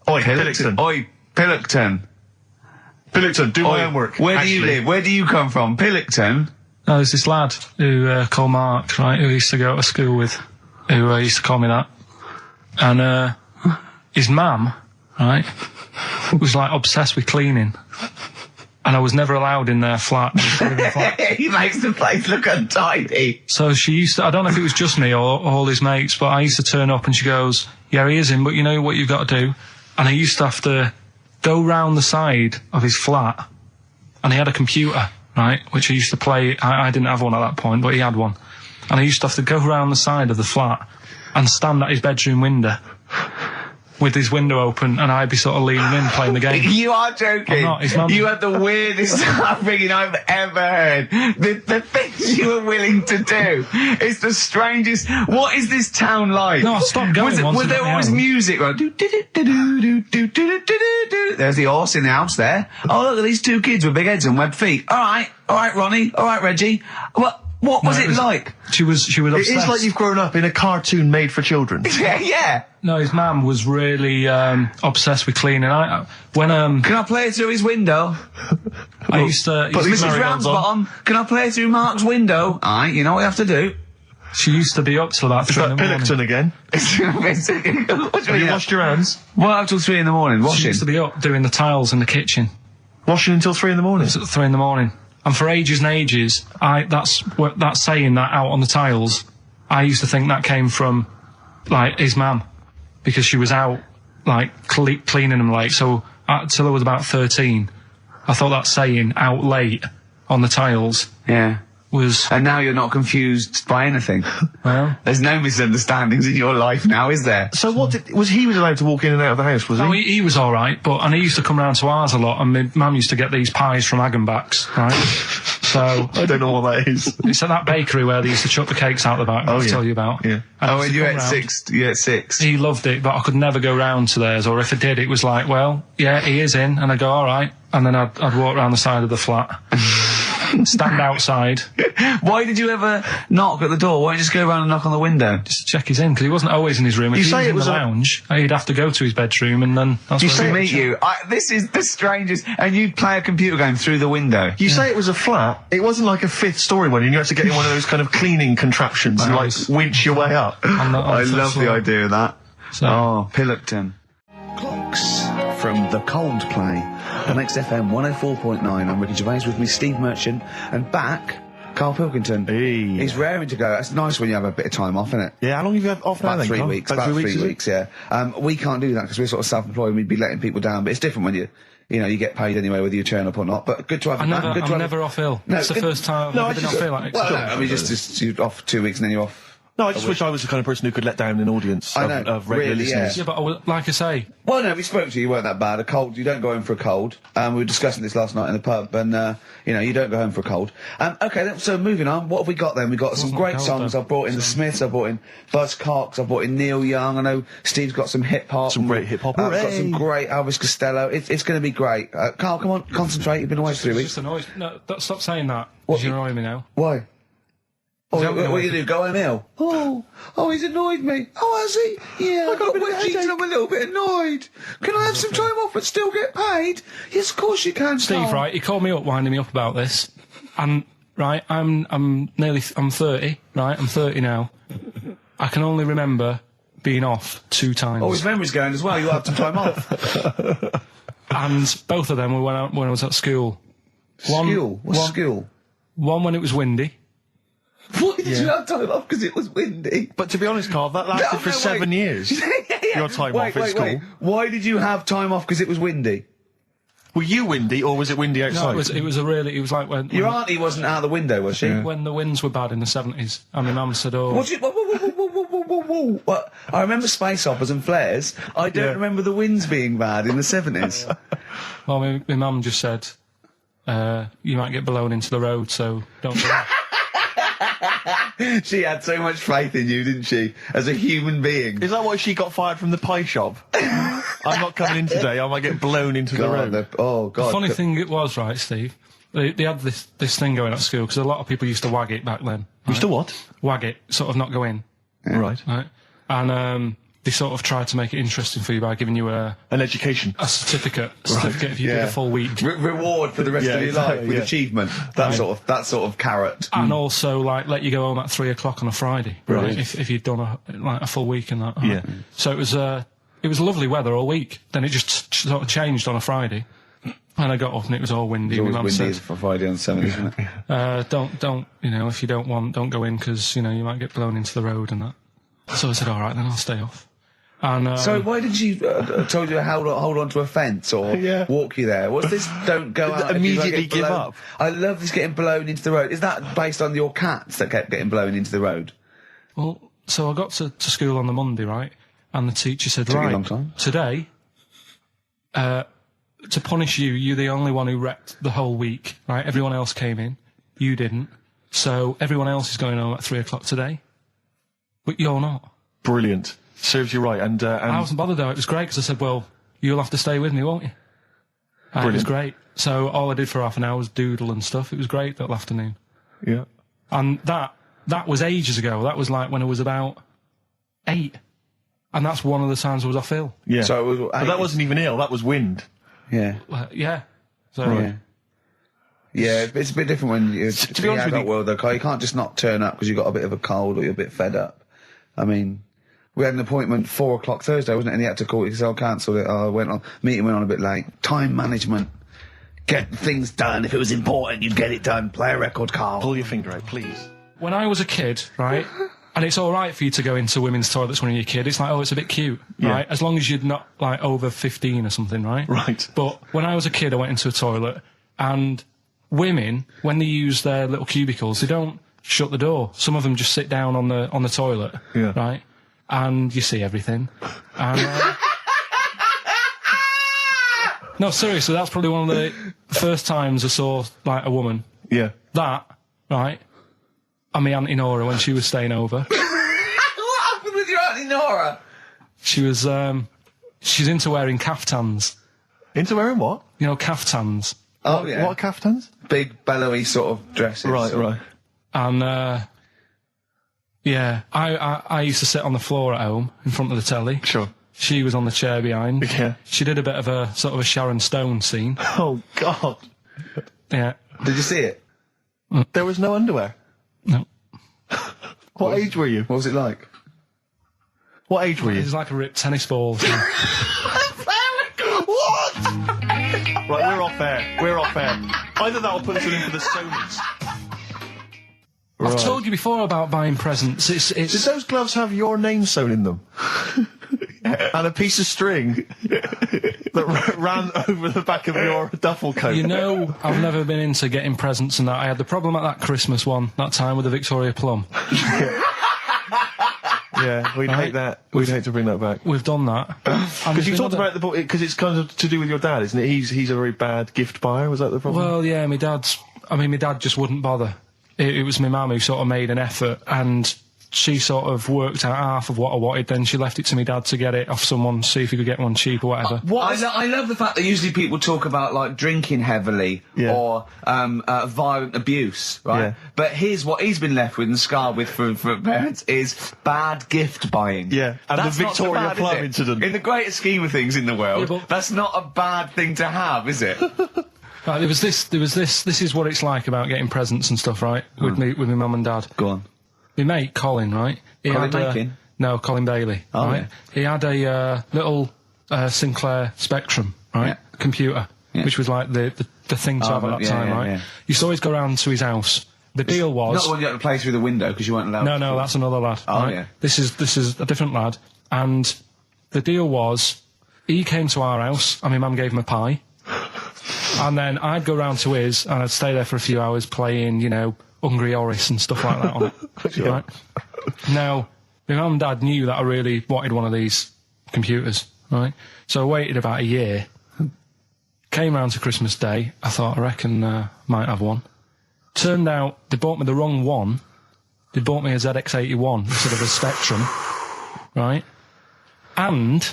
Oi, Pilkington. Oi, Pilkington. Pilkington, do my homework. Where do you live? Where do you come from? Pilkington? No, there's this lad who called Mark, right, who used to go to school with, who used to call me that. And his mum, right, was like obsessed with cleaning. And I was never allowed in their flat. He makes the place look untidy. So she used to, I don't know if it was just me or all his mates, but I used to turn up and she goes, yeah, he is in, but you know what you've got to do? And I used to have to go round the side of his flat, and he had a computer, right, which I used to play. I didn't have one at that point, but he had one. And I used to have to go round the side of the flat and stand at his bedroom window with his window open, and I'd be sort of leaning in playing the game. You are joking. I'm not. His mum... You had the weirdest upbringing I've ever heard. The things you were willing to do. It's the strangest. What is this town like? No, I stopped going. Was there always music? Right? There's the horse in the house there. Oh, look at these two kids with big heads and webbed feet. All right, Ronnie. All right, Reggie. What was it like? She was obsessed. It is like you've grown up in a cartoon made for children. Yeah. No, his mum was really obsessed with cleaning. Can I play through his window? I used to... Mrs. Ramsbottom, can I play through Mark's window? Aye, you know what you have to do. She used to be up till about 3 in the morning. Pilkington again? Have you washed your hands? What, up till 3 in the morning? Washing? She used to be up doing the tiles in the kitchen. Washing until 3 in the morning? It's at 3 in the morning. And for ages and ages, that saying that out on the tiles, I used to think that came from, like, his mum. Because she was out, like, cleaning them late. So, till I was about 13, I thought that saying, out late, on the tiles... Yeah. Was... And now you're not confused by anything. Well... There's no misunderstandings in your life now, is there? So he was allowed to walk in and out of the house, was he? No, he was alright, and he used to come round to ours a lot, and my mum used to get these pies from Hagenbach's, right? So... I don't know what that is. It's at that bakery where they used to chuck the cakes out the back, I'll tell you about. Yeah. And you ate six? He loved it, but I could never go round to theirs, or if I did, it was like, well, yeah, he is in, and I'd go, alright, and then I'd walk round the side of the flat. Stand outside. Why did you ever knock at the door? Why don't you just go around and knock on the window? Just to check he's in, because he wasn't always in his room. If he was in the lounge, he'd have to go to his bedroom, and then that's where he'd meet you. This is the strangest. And you'd play a computer game through the window. You say it was a flat. It wasn't like a 5th story one, and you had to get in one of those kind of cleaning contraptions and, like, winch your way up. I love the idea of that. So. Pilkington. Clocks from The Coldplay on XFM 104.9. I'm Ricky Gervais, with me Steve Merchant, and back, Karl Pilkington. Hey. He's raring to go. It's nice when you have a bit of time off, isn't it? Yeah, how long have you had off now? About 3 weeks. About 3 weeks, yeah. We can't do that because we're sort of self-employed and we'd be letting people down, but it's different when you get paid anyway whether you turn up or not. But good to have you back. I'm never off ill. No, it's the first time I've been off ill. I mean, just you're off 2 weeks and then you're off. No, I just wish I was the kind of person who could let down an audience of regular listeners. Yeah, but like I say... Well, no, we spoke to you, you weren't that bad. A cold, you don't go home for a cold. We were discussing this last night in the pub, and, you don't go home for a cold. Okay, so moving on, what have we got then? We've got some great songs. I've brought in the Smiths, I've brought in Buzz Cox, I've brought in Neil Young, I know Steve's got some hip-hop. Some great hip-hop. I've got some great Elvis Costello. It's going to be great. Karl, come on, concentrate, you've been away for 3 weeks. Just annoyed. No, stop saying that. You're annoying me now. Why? What you do? Go home ill? Oh, he's annoyed me. Oh, has he? Yeah, I got a bit of I'm a little bit annoyed. Can I have some time off but still get paid? Yes, of course you can, Steve, right, he called me up, winding me up about this. And, right, I'm 30, right? I'm 30 now. I can only remember being off 2 times. Oh, his memory's going as well. You'll have some time off. And both of them were when I was at school. What's school? One when it was windy. Why did you have time off? Because it was windy. But to be honest, Karl, that lasted for 7 years. Your time off at school. Why did you have time off? Because it was windy. Were you windy, or was it windy outside? No, it was like when... Your auntie wasn't out the window, was she? When the winds were bad in the 70s, and my mum said, oh... What? I remember space operas and flares. I don't remember the winds being bad in the 70s. Well, my mum just said, you might get blown into the road, so don't do that. She had so much faith in you, didn't she? As a human being. Is that why she got fired from the pie shop? I'm not coming in today, I might get blown into the road. God. The funny thing it was, right, Steve, they had this thing going at school, because a lot of people used to wag it back then. Right? Used to what? Wag it, sort of not go in. Yeah. Right. And they sort of tried to make it interesting for you by giving you an education. A certificate if you did a full week. Reward for the rest of your life with achievement. That sort of carrot. And also, like, let you go home at 3 o'clock on a Friday. Right. If you'd done a full week and that. Yeah. So it was lovely weather all week. Then it just sort of changed on a Friday. And I got up and it was all windy. It's always windy for Friday on 7, isn't it? Don't, if you don't go in, because, you might get blown into the road and that. So I said, alright, then I'll stay off. And, so why did she told you to hold on to a fence or walk you there? What's this? Don't go out. Immediately give up. I love this getting blown into the road. Is that based on your cats that kept getting blown into the road? Well, so I got to school on the Monday, right? And the teacher said, right, a long time. Today, to punish you, you're the only one who wrecked the whole week, right? Everyone else came in. You didn't. So everyone else is going home at 3 o'clock today. But you're not. Brilliant. Serves you right. And I wasn't bothered though. It was great because I said, well, you'll have to stay with me, won't you? And it was great. So all I did for half an hour was doodle and stuff. It was great that afternoon. Yeah. And that was ages ago. That was like when I was about 8. And that's one of the times I was off ill. Yeah. So it was, but that wasn't even ill, that was wind. Yeah. Yeah. So, Yeah, it's a bit different when you're to be honest with you, world, though, Carl. You can't just not turn up because you've got a bit of a cold or you're a bit fed up. I mean, we had an appointment 4 o'clock Thursday, wasn't it? And he had to call it because I cancelled it. Meeting went on a bit late. Time management. Get things done. If it was important, you'd get it done. Play a record, Carl. Pull your finger out, please. When I was a kid, right, and it's all right for you to go into women's toilets when you're a kid. It's like, oh, it's a bit cute, right? As long as you're not, like, over 15 or something, right? Right. But when I was a kid, I went into a toilet, and women, when they use their little cubicles, they don't shut the door. Some of them just sit down on the toilet, right? And you see everything. And, no, seriously, that's probably one of the first times I saw, like, a woman. Yeah. That, right? And my Auntie Nora when she was staying over. What happened with your Auntie Nora? She was, she's into wearing caftans. Into wearing what? You know, caftans. Oh, yeah. What are caftans? Big, bellowy sort of dresses. Right. And, yeah, I used to sit on the floor at home in front of the telly. Sure. She was on the chair behind. Yeah. She did a bit of a sort of a Sharon Stone scene. Oh, God. Yeah. Did you see it? There was no underwear? No. What age were you? What was it like? What age were you? It was like a ripped tennis ball. What? Right, we're off air. Either that or put us in for the Sonys. I've told you before about buying presents. Did those gloves have your name sewn in them? And a piece of string that ran over the back of your duffel coat? You know, I've never been into getting presents and that. I had the problem at that Christmas one, that time with the Victoria Plum. Yeah, we'd hate that. We'd hate to bring that back. We've done that. Because you talked about the because it's kind of to do with your dad, isn't it? He's a very bad gift buyer. Was that the problem? Well, yeah, my dad just wouldn't bother. It was my mum who sort of made an effort, and she sort of worked out half of what I wanted, then she left it to me dad to get it off someone, see if he could get one cheap or whatever. I love the fact that usually people talk about, like, drinking heavily or violent abuse, right? Yeah. But here's what he's been left with and scarred with from parents is bad gift buying. Yeah, and that's the Victoria Plum incident. In the greater scheme of things in the world, that's not a bad thing to have, is it? Right, there was this, this is what it's like about getting presents and stuff, right? With my mum and dad. Go on. My mate, Colin, right? No, Colin Bailey, right? Yeah. He had a little Sinclair Spectrum, right? Computer, which was like the thing to have at that time, right? Yeah. You used to always go round to his house. The deal was... Not the one you had to play through the window because you weren't allowed to. No, that's another lad. Oh, right? yeah. This is a different lad. And the deal was, he came to our house, and my mum gave him a pie. And then I'd go round to his, and I'd stay there for a few hours playing, you know, Hungry Horace and stuff like that on it. Right? Now, my mum and dad knew that I really wanted one of these computers, right? So I waited about a year. Came round to Christmas Day. I thought, I reckon might have one. Turned out they bought me the wrong one. They bought me a ZX81 instead of a Spectrum, right? And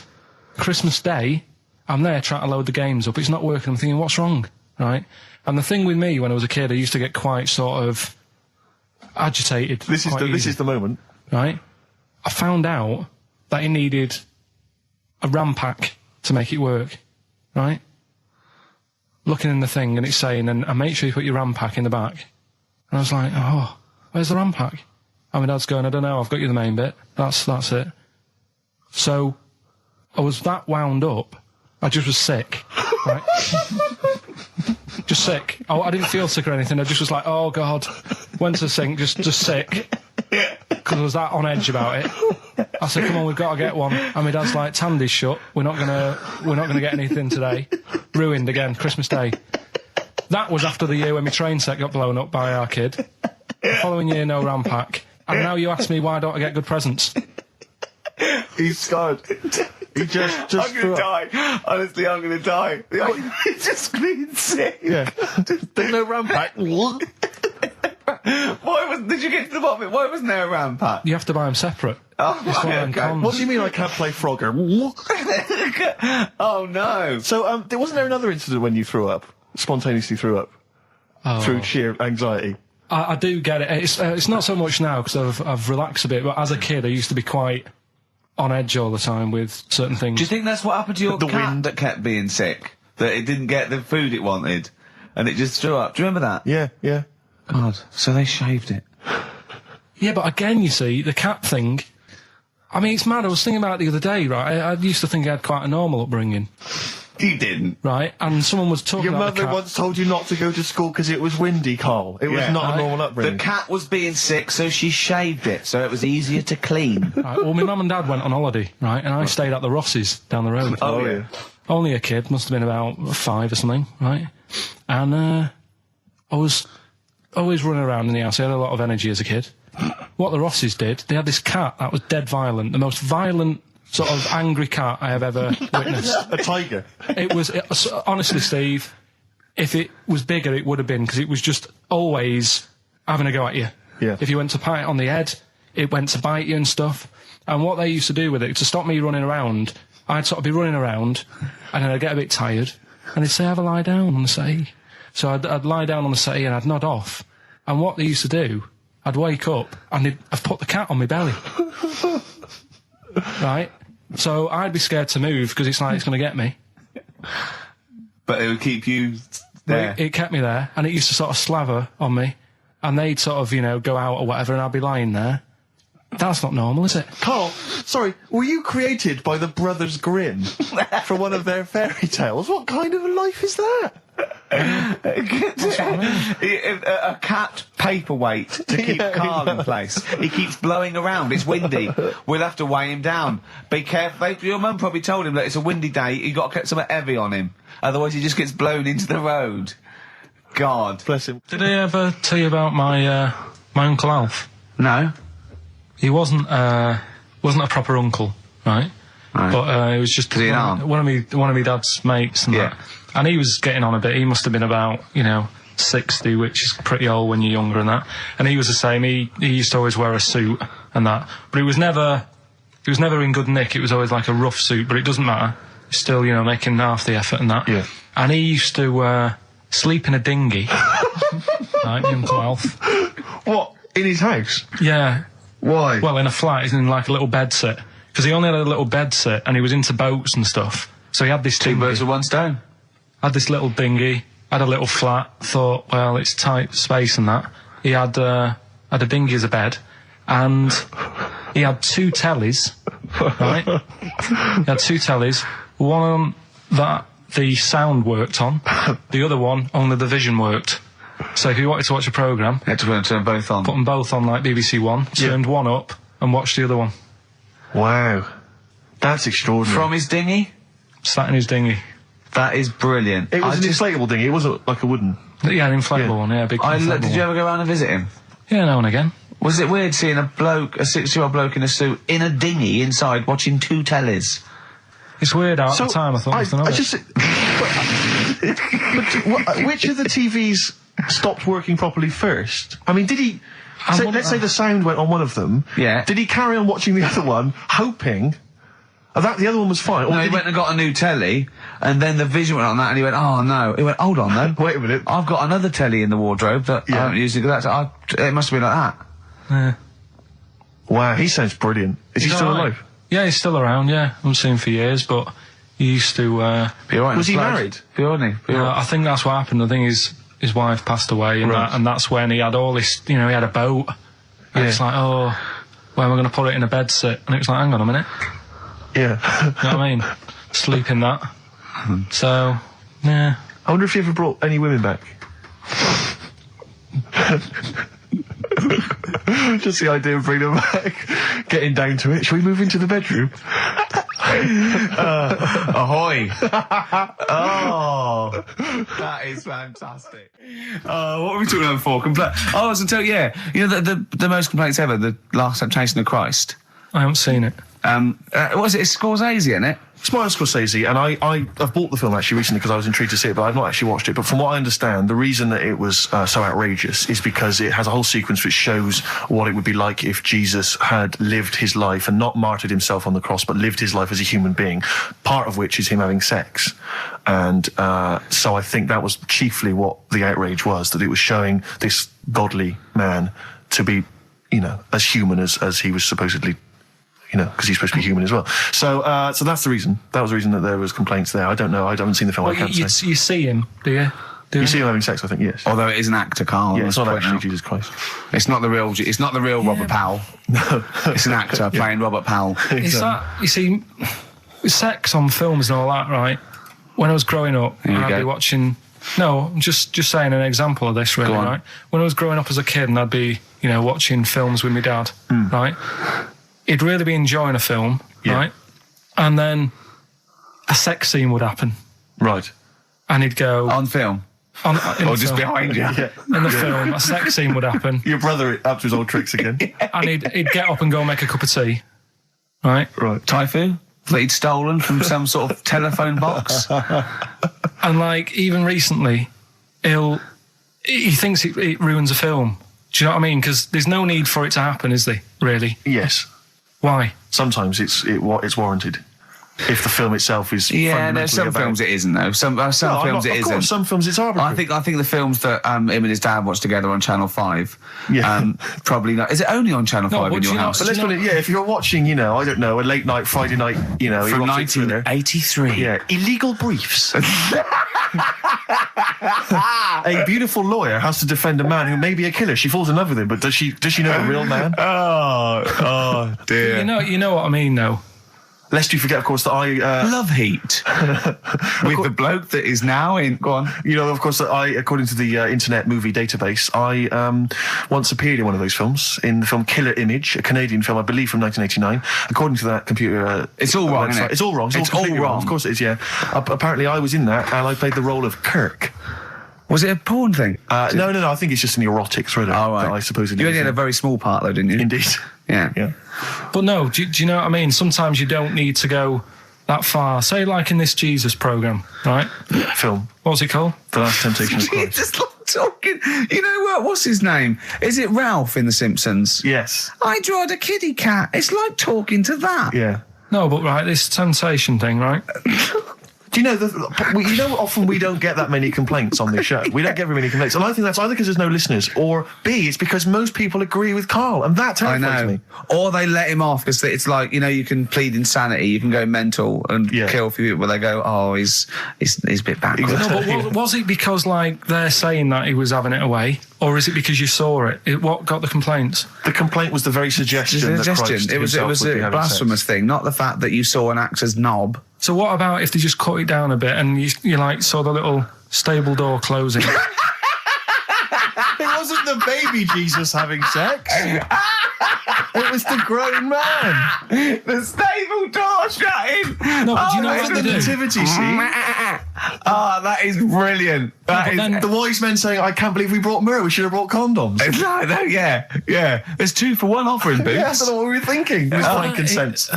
Christmas Day, I'm there trying to load the games up. It's not working. I'm thinking, what's wrong, right? And the thing with me, when I was a kid, I used to get quite sort of agitated. This is the moment, right? I found out that it needed a RAM pack to make it work, right? Looking in the thing and it's saying, and make sure you put your RAM pack in the back. And I was like, oh, where's the RAM pack? And my dad's going, I don't know, I've got you the main bit. That's it. So I was that wound up. I just was sick, right? Just sick. Oh, I didn't feel sick or anything. I just was like, oh God, went to the sink, just sick, because I was that on edge about it. I said, come on, we've got to get one. And my dad's like, Tandy's shut. We're not gonna get anything today. Ruined again. Christmas Day. That was after the year when my train set got blown up by our kid. The following year, no RAM pack. And now you ask me why don't I get good presents? He's scarred. He just I'm gonna die. Honestly, I'm gonna die. He's just clean sick. Yeah. There's no RAM pack. Did you get to the bottom of it? Why wasn't there a RAM pack? You have to buy them separate. Oh, okay. What do you mean I can't play Frogger? Oh no. So, wasn't there another incident when you threw up? Spontaneously threw up? Through sheer anxiety? I do get it. It's not so much now because I've relaxed a bit, but as a kid I used to be quite on edge all the time with certain things. Do you think that's what happened to your cat that kept being sick? That it didn't get the food it wanted, and it just threw up? Do you remember that? Yeah. God, so they shaved it. Yeah, but again, you see, the cat thing, I mean, it's mad. I was thinking about it the other day, right? I used to think I had quite a normal upbringing. You didn't. Right, and someone was talking Your about mother once told you not to go to school because it was windy, Carl. It was not a normal upbringing. The cat was being sick, so she shaved it, so it was easier to clean. Right, well, my mum and dad went on holiday, right, and I stayed at the Ross's down the road. Oh, yeah. Only a kid, must have been about 5 or something, right? And I was always running around in the house. I had a lot of energy as a kid. What the Ross's did, they had this cat that was dead violent, the most violent sort of angry cat I have ever witnessed. A tiger. It was honestly, Steve, if it was bigger, it would have been, because it was just always having a go at you. Yeah. If you went to pat it on the head, it went to bite you and stuff. And what they used to do with it, to stop me running around, I'd sort of be running around, and then I'd get a bit tired, and they'd say, have a lie down on the settee. So I'd lie down on the settee and I'd nod off. And what they used to do, I'd wake up, and I'd put the cat on my belly. Right? So I'd be scared to move, because it's like it's going to get me. But it would keep you there. It kept me there, and it used to sort of slaver on me, and they'd sort of, you know, go out or whatever, and I'd be lying there. That's not normal, is it? Carl, sorry, were you created by the Brothers Grimm for one of their fairy tales? What kind of a life is that? A cat paperweight to keep Carl in place. He keeps blowing around. It's windy. We'll have to weigh him down. Be careful. Your mum probably told him that it's a windy day. You got to get something heavy on him, otherwise he just gets blown into the road. God bless him. Did I ever tell you about my Uncle Alf? No. He wasn't a proper uncle, right? But it was just one of my dad's mates and that. And he was getting on a bit. He must have been about, 60, which is pretty old when you're younger and that. And he was the same. He used to always wear a suit and that. But it was never in good nick. It was always like a rough suit, but it doesn't matter. He's still, making half the effort and that. Yeah. And he used to sleep in a dinghy. Right, Uncle Alf. What? In his house? Yeah. Why? Well, in a flat, he's in like a little bed sit. Because he only had a little bed sit, and he was into boats and stuff. So he had this Two birds with one stone. Had this little dinghy, had a little flat, thought, well, it's tight space and that. He had a dinghy as a bed, and he had 2 tellies, right? He had 2 tellies, one that the sound worked on, the other one only the vision worked. So if you wanted to watch a programme, you had to turn both on. Put them both on like BBC One, turned one up and watched the other one. Wow. That's extraordinary. From his dinghy? Sat in his dinghy. That is brilliant. It was an inflatable dinghy, it wasn't like a wooden... Yeah, an inflatable one, yeah, big inflatable Did you ever go around and visit him? Yeah, now and again. Was it weird seeing a 60-year-old bloke in a suit in a dinghy inside watching 2 tellies? It's weird at the time, I thought. Which of the TVs stopped working properly first? I mean, did he... let's say the sound went on one of them. Yeah. Did he carry on watching the other one, hoping that the other one was fine? No, he went and got a new telly, and then the vision went on that, and he went, oh no. He went, hold on though. Wait a minute. I've got another telly in the wardrobe that I haven't used. It must have been like that. Yeah. Wow, he sounds brilliant. Is he still alive? Yeah, he's still around, yeah. I haven't seen him for years, but he used to... was he married? I think that's what happened. I think his wife passed away, and that's when he had all this... he had a boat. And it's like, oh, where am I going to put it in a bed sit? And it was like, hang on a minute. Yeah. You know what I mean? Sleep in that. So, yeah. I wonder if you ever brought any women back. Just the idea of bringing them back, getting down to it. Shall we move into the bedroom? Ahoy! Oh, that is fantastic. What were we talking about before? I was going to tell you, the most complaints ever, the last Temptation of Christ. I haven't seen it. Was it Scorsese, isn't it? It's Martin Scorsese, and I've bought the film actually recently because I was intrigued to see it, but I've not actually watched it. But from what I understand, the reason that it was so outrageous is because it has a whole sequence which shows what it would be like if Jesus had lived his life and not martyred himself on the cross, but lived his life as a human being, part of which is him having sex. And so I think that was chiefly what the outrage was, that it was showing this godly man to be, as human as he was supposedly, because he's supposed to be human as well. So that's the reason. That was the reason that there was complaints there. I don't know. I haven't seen the film. Well, I can't say. You see him, do you? You see him having sex, I think, yes. Although it is an actor, Carl. Yeah, it's not actually Jesus Christ. It's not the real Robert Powell. No. It's an actor playing Robert Powell. Is that, you see, sex on films and all that, right? When I was growing up, I'd be watching... No, I'm just saying an example of this, really, right? When I was growing up as a kid and I'd be, watching films with my dad, right? He'd really be enjoying a film, right? And then a sex scene would happen. Right. And he'd go... On film? Or just behind you? In the film, a sex scene would happen. Your brother up to his old tricks again. And he'd get up and go make a cup of tea, right? Right. Typhoon? That he'd stolen from some sort of telephone box? And, even recently, he thinks it ruins a film. Do you know what I mean? Because there's no need for it to happen, is there, really? Yes. Why? Sometimes it's warranted. If the film itself is there's some films it isn't though. Some films it isn't. Some films it's arbitrary. I think the films that him and his dad watched together on Channel 5. Probably not. Is it only on Channel 5 in your house? But let's put it. Yeah, if you're watching, I don't know, a late night Friday night, from 1983. Yeah, Illegal Briefs. A beautiful lawyer has to defend a man who may be a killer. She falls in love with him, but does she know the real man? Oh dear. You know what I mean, though. Lest you forget, of course, that I... Love Heat. With the bloke that is now in... Go on. Of course, that I, according to the Internet Movie Database, I once appeared in one of those films, in the film Killer Image, a Canadian film, I believe, from 1989. According to that computer... it's all wrong, isn't it? It's all wrong. It's all wrong. Of course it is, yeah. Apparently, I was in that, and I played the role of Kirk. Was it a porn thing? No. I think it's just an erotic thriller. Oh, right. That I suppose it You only had a very small part, though, didn't you? Indeed. Yeah. But no, do you know what I mean? Sometimes you don't need to go that far. Say, like in this Jesus programme, right? Film. What's it called? The Last Temptation of Christ. Just like talking... what's his name? Is it Ralph in The Simpsons? Yes. I drawed a kitty cat. It's like talking to that. Yeah. No, but right, this temptation thing, right? Do you know, often we don't get that many complaints on this show. We don't get very many complaints. And I think that's either because there's no listeners, or B, it's because most people agree with Carl, and that terrifies me. Or they let him off, because it's like, you can plead insanity, you can go mental and kill a few people, where they go, oh, he's a bit bad. Exactly. No, but was it because, they're saying that he was having it away, or is it because you saw it? What got the complaints? The complaint was the very suggestion that Christ it was a blasphemous thing, not the fact that you saw an actor's knob. So what about if they just cut it down a bit and you saw the little stable door closing? It wasn't the baby Jesus having sex. It was the grown man. The stable door shutting. No, but you know what the nativity scene? That is brilliant. The wise men saying, I can't believe we brought myrrh, we should have brought condoms. Yeah. There's 2 for 1 offering, Boots. Yeah, I don't know what we were thinking. It was frankincense.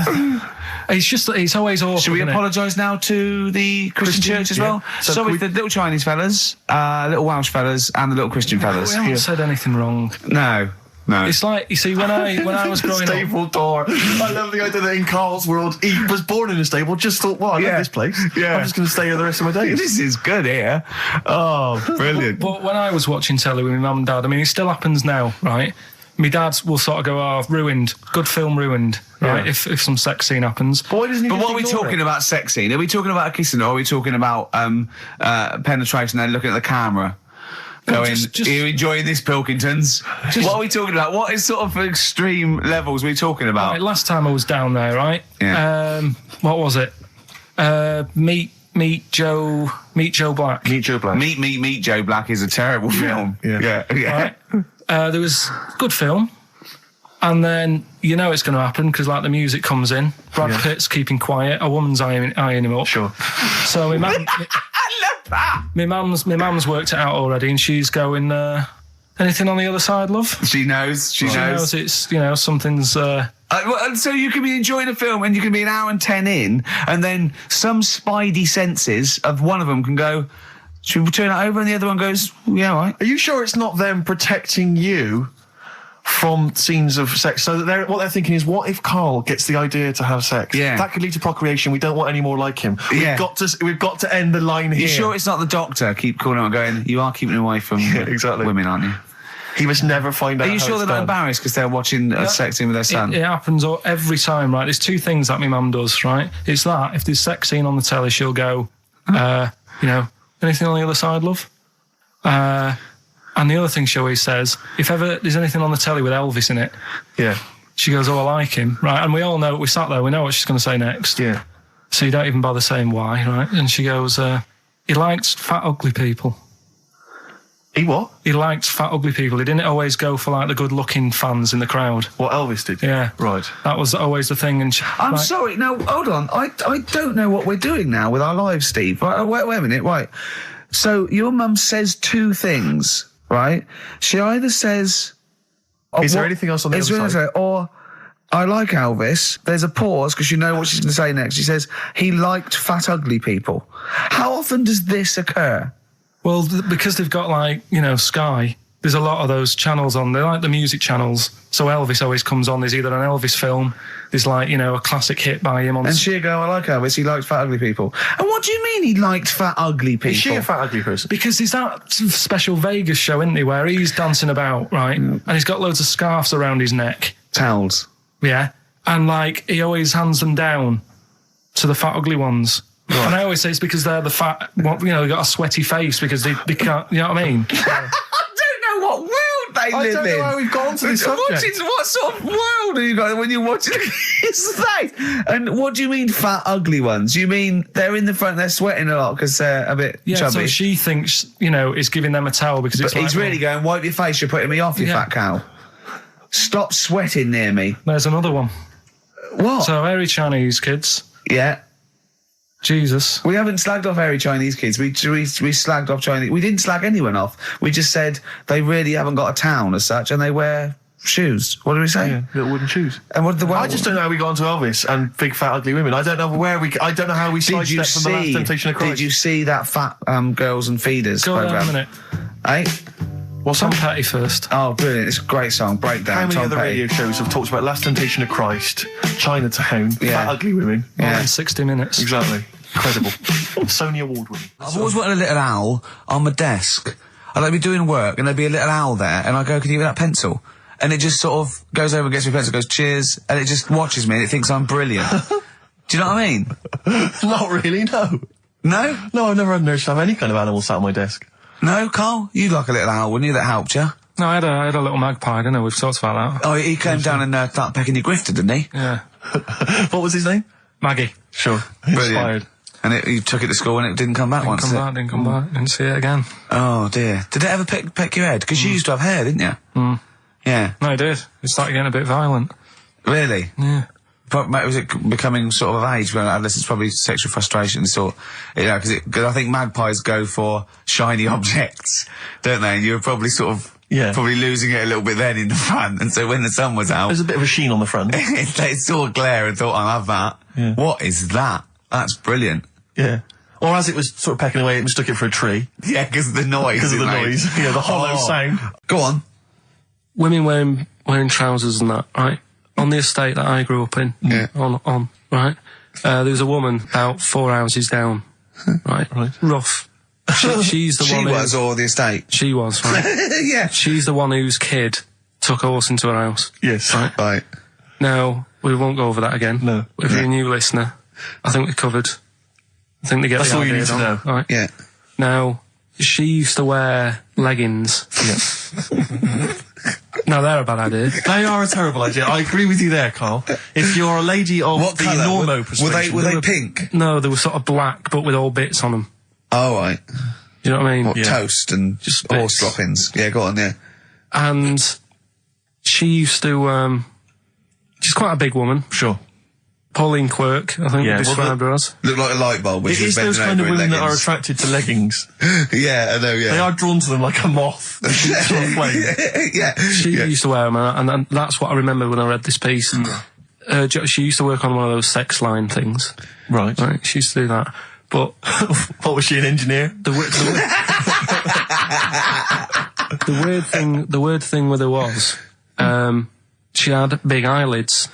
It's just that it's always awkward. Should we apologise now to the Christian church as well? So the little Chinese fellas, little Welsh fellas, and the little Christian fellas. We haven't said anything wrong. No. It's like, you see, when I was growing up... Stable door. I love the idea that in Carl's world, he was born in a stable, just thought, I love this place. Yeah. I'm just going to stay here the rest of my days. This is good here. Oh, brilliant. But when I was watching telly with my mum and dad, it still happens now, right? My dad will sort of go, ruined. Good film ruined, right? If some sex scene happens. But what are we talking about sex scene? Are we talking about a kissing, or are we talking about penetration and looking at the camera? Going, are you enjoying this, Pilkingtons? What are we talking about? What is sort of extreme levels are we talking about? Right, last time I was down there, right? Yeah. What was it? Meet Joe Black. Meet Joe Black. Meet Joe Black is a terrible film. Yeah. Right? There was good film, and then it's going to happen because the music comes in. Brad Pitt's keeping quiet. A woman's eyeing him up. Sure. So my mum, I love that. My mum's worked it out already, and she's going. Anything on the other side, love? She knows. She knows it's something's. So you can be enjoying a film and you can be an hour and 10 in, and then some spidey senses of one of them can go, should we turn it over? And the other one goes, yeah, all right. Are you sure it's not them protecting you from scenes of sex? So that what they're thinking is, what if Karl gets the idea to have sex? Yeah. That could lead to procreation. We don't want any more like him. Yeah. We've got to end the line here. You sure it's not the doctor? Keep calling out going, you are keeping away from exactly. women, aren't you? He must never find out. Are you how sure it's they're not done. embarrassed because they're watching a sex scene with their son? It happens every time, right? There's two things that my mum does, right? It's that, if there's sex scene on the telly, she'll go, anything on the other side, love? And the other thing she always says, if ever there's anything on the telly with Elvis in it, she goes, oh, I like him, right? And we all know, we sat there, we know what she's going to say next. Yeah. So you don't even bother saying why, right? And she goes, he liked fat, ugly people. He what? He liked fat, ugly people. He didn't always go for, like, the good-looking fans in the crowd. What Elvis did? Yeah. Right. That was always the thing. And I'm sorry, no, hold on. I don't know what we're doing now with our lives, Steve. Right, wait a minute, right. So your mum says two things, right? She either says... Is there anything else on the other side? Or, I like Elvis. There's a pause because you know what she's going to say next. She says, he liked fat, ugly people. How often does this occur? Well, because they've got, like, Sky, there's a lot of those channels on. They're like the music channels. So Elvis always comes on. There's either an Elvis film, there's, like, a classic hit by him on... And she'll go, I like Elvis, he liked fat, ugly people. And what do you mean he liked fat, ugly people? Is she a fat, ugly person? Because there's that special Vegas show, isn't he, where he's dancing about, right? And he's got loads of scarves around his neck. Towels. Yeah. And, like, he always hands them down to the fat, ugly ones. Right. And I always say it's because they're the fat, they got a sweaty face because they can't, you know what I mean? I don't know what world they live in. I don't know how we've gone to this subject. What sort of world are you got when you're watching his face? And what do you mean fat, ugly ones? You mean they're in the front, they're sweating a lot because they're a bit chubby? So she thinks, is giving them a towel because it's he's really going, wipe your face, you're putting me off, you fat cow. Stop sweating near me. There's another one. What? So, hairy Chinese kids. Yeah. Jesus. We haven't slagged off hairy Chinese kids. We slagged off Chinese... We didn't slag anyone off. We just said they really haven't got a town as such, and they wear shoes. What did we say? Yeah, little wooden shoes. And what I just don't know how we got onto Elvis and big fat ugly women. I don't know I don't know how we sidestepped from the Last Temptation of Christ. Did you see that Fat Girls and Feeders program? Go on a minute. Eh? What's Tom Petty first. Oh, brilliant. It's a great song. Breakdown. How many Tom other Petty. radio shows have talked about Last Temptation of Christ, Chinatown, fat ugly women? Yeah. In 60 minutes. Exactly. Incredible. Sony Award winning. I've always wanted a little owl on my desk. I'd like be doing work and there'd be a little owl there and I go, can you get that pencil? And it just sort of goes over and gets me a pencil, goes, cheers, and it just watches me and it thinks I'm brilliant. Do you know what I mean? Not really, no. No? No, I've never had an urge to have any kind of animal sat on my desk. No, Carl? You'd like a little owl, wouldn't you? That helped you? No, I had a little magpie, didn't I? We've talked about that. Oh, he came down and started pecking your grifter, didn't he? Yeah. What was his name? Maggie. Sure. Brilliant. Inspired. And you took it to school and it didn't come back once, Didn't come back. Didn't see it again. Oh, dear. Did it ever peck your head? Because you used to have hair, didn't you? Mm. Yeah. No, it did. It started getting a bit violent. Really? Yeah. But was it becoming sort of age when adolescence, probably sexual frustration sort, because I think magpies go for shiny objects, don't they? And you were probably sort of probably losing it a little bit then in the front, and so when the sun was out, there's a bit of a sheen on the front. They saw a glare and thought, I'll have that. Yeah. What is that? That's brilliant. Yeah. Or as it was sort of pecking away, it mistook it for a tree. Yeah, because of the noise. Because of the noise. Yeah, the hollow sound. Go on. Women wearing trousers and that, right? On the estate that I grew up in, on, right? There was a woman about 4 houses down, right? Rough. She's the one. She was, or the estate? She was, right? Yeah. She's the one whose kid took a horse into her house. Yes. Right. Now, we won't go over that again. No. If you're a new listener, I think we're covered. I think they get That's the all idea you need to know. Right? Yeah. Now, she used to wear leggings. Yeah. No, they're a bad idea. They are a terrible idea. I agree with you there, Carl. If you're a lady of what the colour? normo persuasion... Were they pink? No, they were sort of black, but with all bits on them. Oh, right. Do you know what I mean? What, toast and just horse droppings. Yeah, go on, yeah. And she used to, she's quite a big woman. Sure. Pauline Quirk, I think we described her as. Looked like a light bulb. It is those kind of women that are attracted to leggings. Yeah, I know, yeah. They are drawn to them like a moth. Yeah. She used to wear them, and that's what I remember when I read this piece. she used to work on one of those sex line things. Right. She used to do that. But what, was she, an engineer? The weird thing with her was, she had big eyelids.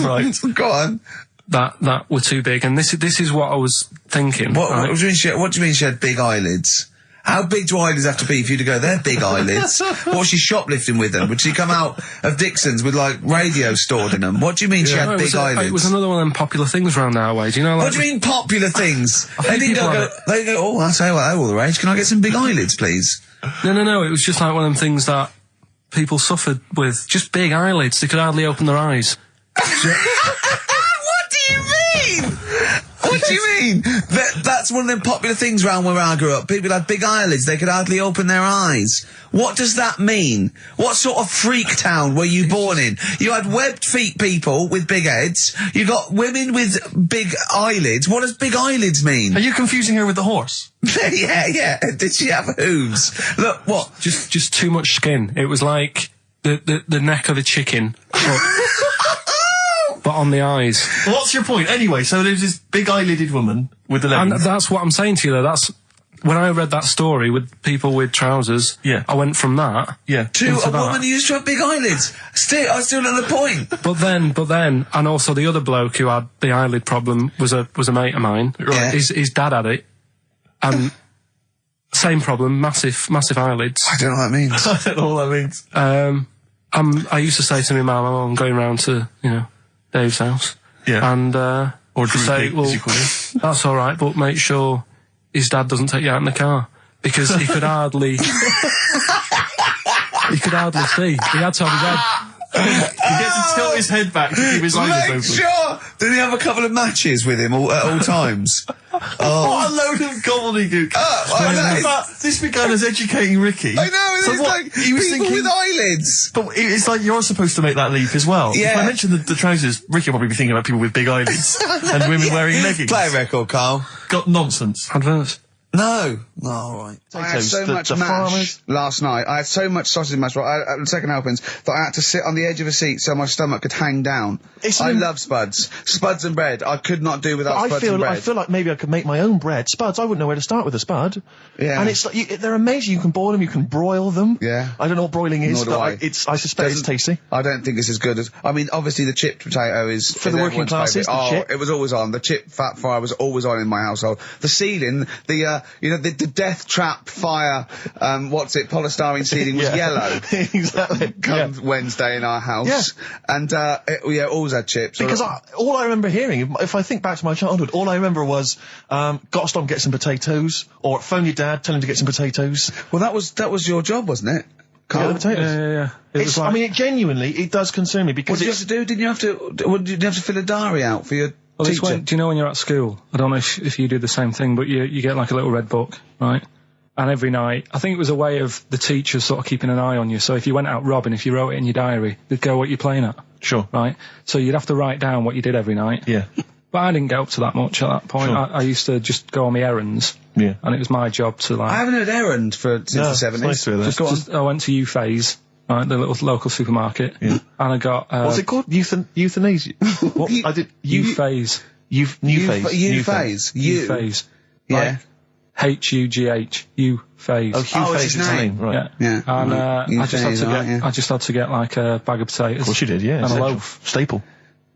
Right. Go on. That were too big, and this is what I was thinking. What do you mean she had big eyelids? How big do eyelids have to be for you to go, they're big eyelids? What was she shoplifting with them? Would she come out of Dixon's with, like, radio stored in them? What do you mean she had big eyelids? It was another one of them popular things around our way. Do you know, like... What do you mean popular things? They go, oh, I say, well, they're all the rage. Can I get some big eyelids, please? No. It was just like one of them things that people suffered with. Just big eyelids. They could hardly open their eyes. What do you mean? What do you mean? That's one of them popular things around where I grew up. People had big eyelids. They could hardly open their eyes. What does that mean? What sort of freak town were you born in? You had webbed feet people with big heads. You got women with big eyelids. What does big eyelids mean? Are you confusing her with the horse? Yeah. Did she have hooves? Look, what? Just too much skin. It was like the neck of a chicken. But on the eyes. Well, what's your point? Anyway, so there's this big eyelided woman with the leggings. And that's what I'm saying to you, though. That's when I read that story with people with trousers. Yeah. I went from that. Yeah. To a woman who used to have big eyelids. I still at the point. But then, and also the other bloke who had the eyelid problem was a mate of mine. Right. Yeah. His dad had it, and same problem, massive eyelids. I don't know what that means. I don't know what that means. I used to say to my mum, I'm going round to Dave's house. Yeah. And, or to say, well, that's alright, but make sure his dad doesn't take you out in the car. Because he could hardly, see. He had to have his head. He gets to tilt his head back to keep his eyes open. Make sure! Did he have a couple of matches with him at all times? Oh. What a load of gobbledygook. This began as educating Ricky. I know, so it's like he was people thinking, with eyelids. But it's like you're supposed to make that leap as well. Yeah. If I mentioned the trousers, Ricky will probably be thinking about people with big eyelids and women wearing leggings. Play a record, Carl. Got nonsense. Adverts. No. Oh, right. I had so much mash last night. I had so much sausage mash, at second helpings, that I had to sit on the edge of a seat so my stomach could hang down. I love spuds. Spuds and bread. I could not do without spuds and bread. I feel like maybe I could make my own bread. Spuds, I wouldn't know where to start with a spud. Yeah. And it's like, they're amazing. You can boil them, you can broil them. Yeah. I don't know what broiling is, Nor but do I suspect it's tasty. I don't think it's as good as... I mean, obviously the chipped potato is... For the working classes, the chip. It was always on. The chip fat fry was always on in my household. The ceiling, the death trap fire, polystyrene ceiling was yellow. Exactly. Come Wednesday in our house. Yeah. And, always had chips. Because all I remember hearing, if I think back to my childhood, all I remember was, gotta stop and get some potatoes, or phone your dad, tell him to get some potatoes. Well, that was your job, wasn't it? Yeah, potatoes. Yeah. I mean, it genuinely, it does concern me because... What did you have to do? Didn't you have to fill a diary out for your teacher? Do you know when you're at school? I don't know if you do the same thing, but you get like a little red book, right? And every night, I think it was a way of the teachers sort of keeping an eye on you. So if you went out robbing, if you wrote it in your diary, they'd go what you're playing at. Sure. Right? So you'd have to write down what you did every night. Yeah. But I didn't get up to that much at that point. Sure. I used to just go on my errands. Yeah. And it was my job to like... I haven't heard errand since the 70s. Nice to hear that. I went to U-Phase, right, the little local supermarket. Yeah. And I got... what's it called? Euthanasia? What? I did... U-Phase. U-Phase. U-Phase. U-Phase. Yeah. H-U-G-H. U-Phase. Oh, Hugh Phase is his name, right. Yeah. And I just had to get like a bag of potatoes. Of course you did, yeah. And a loaf. Staple.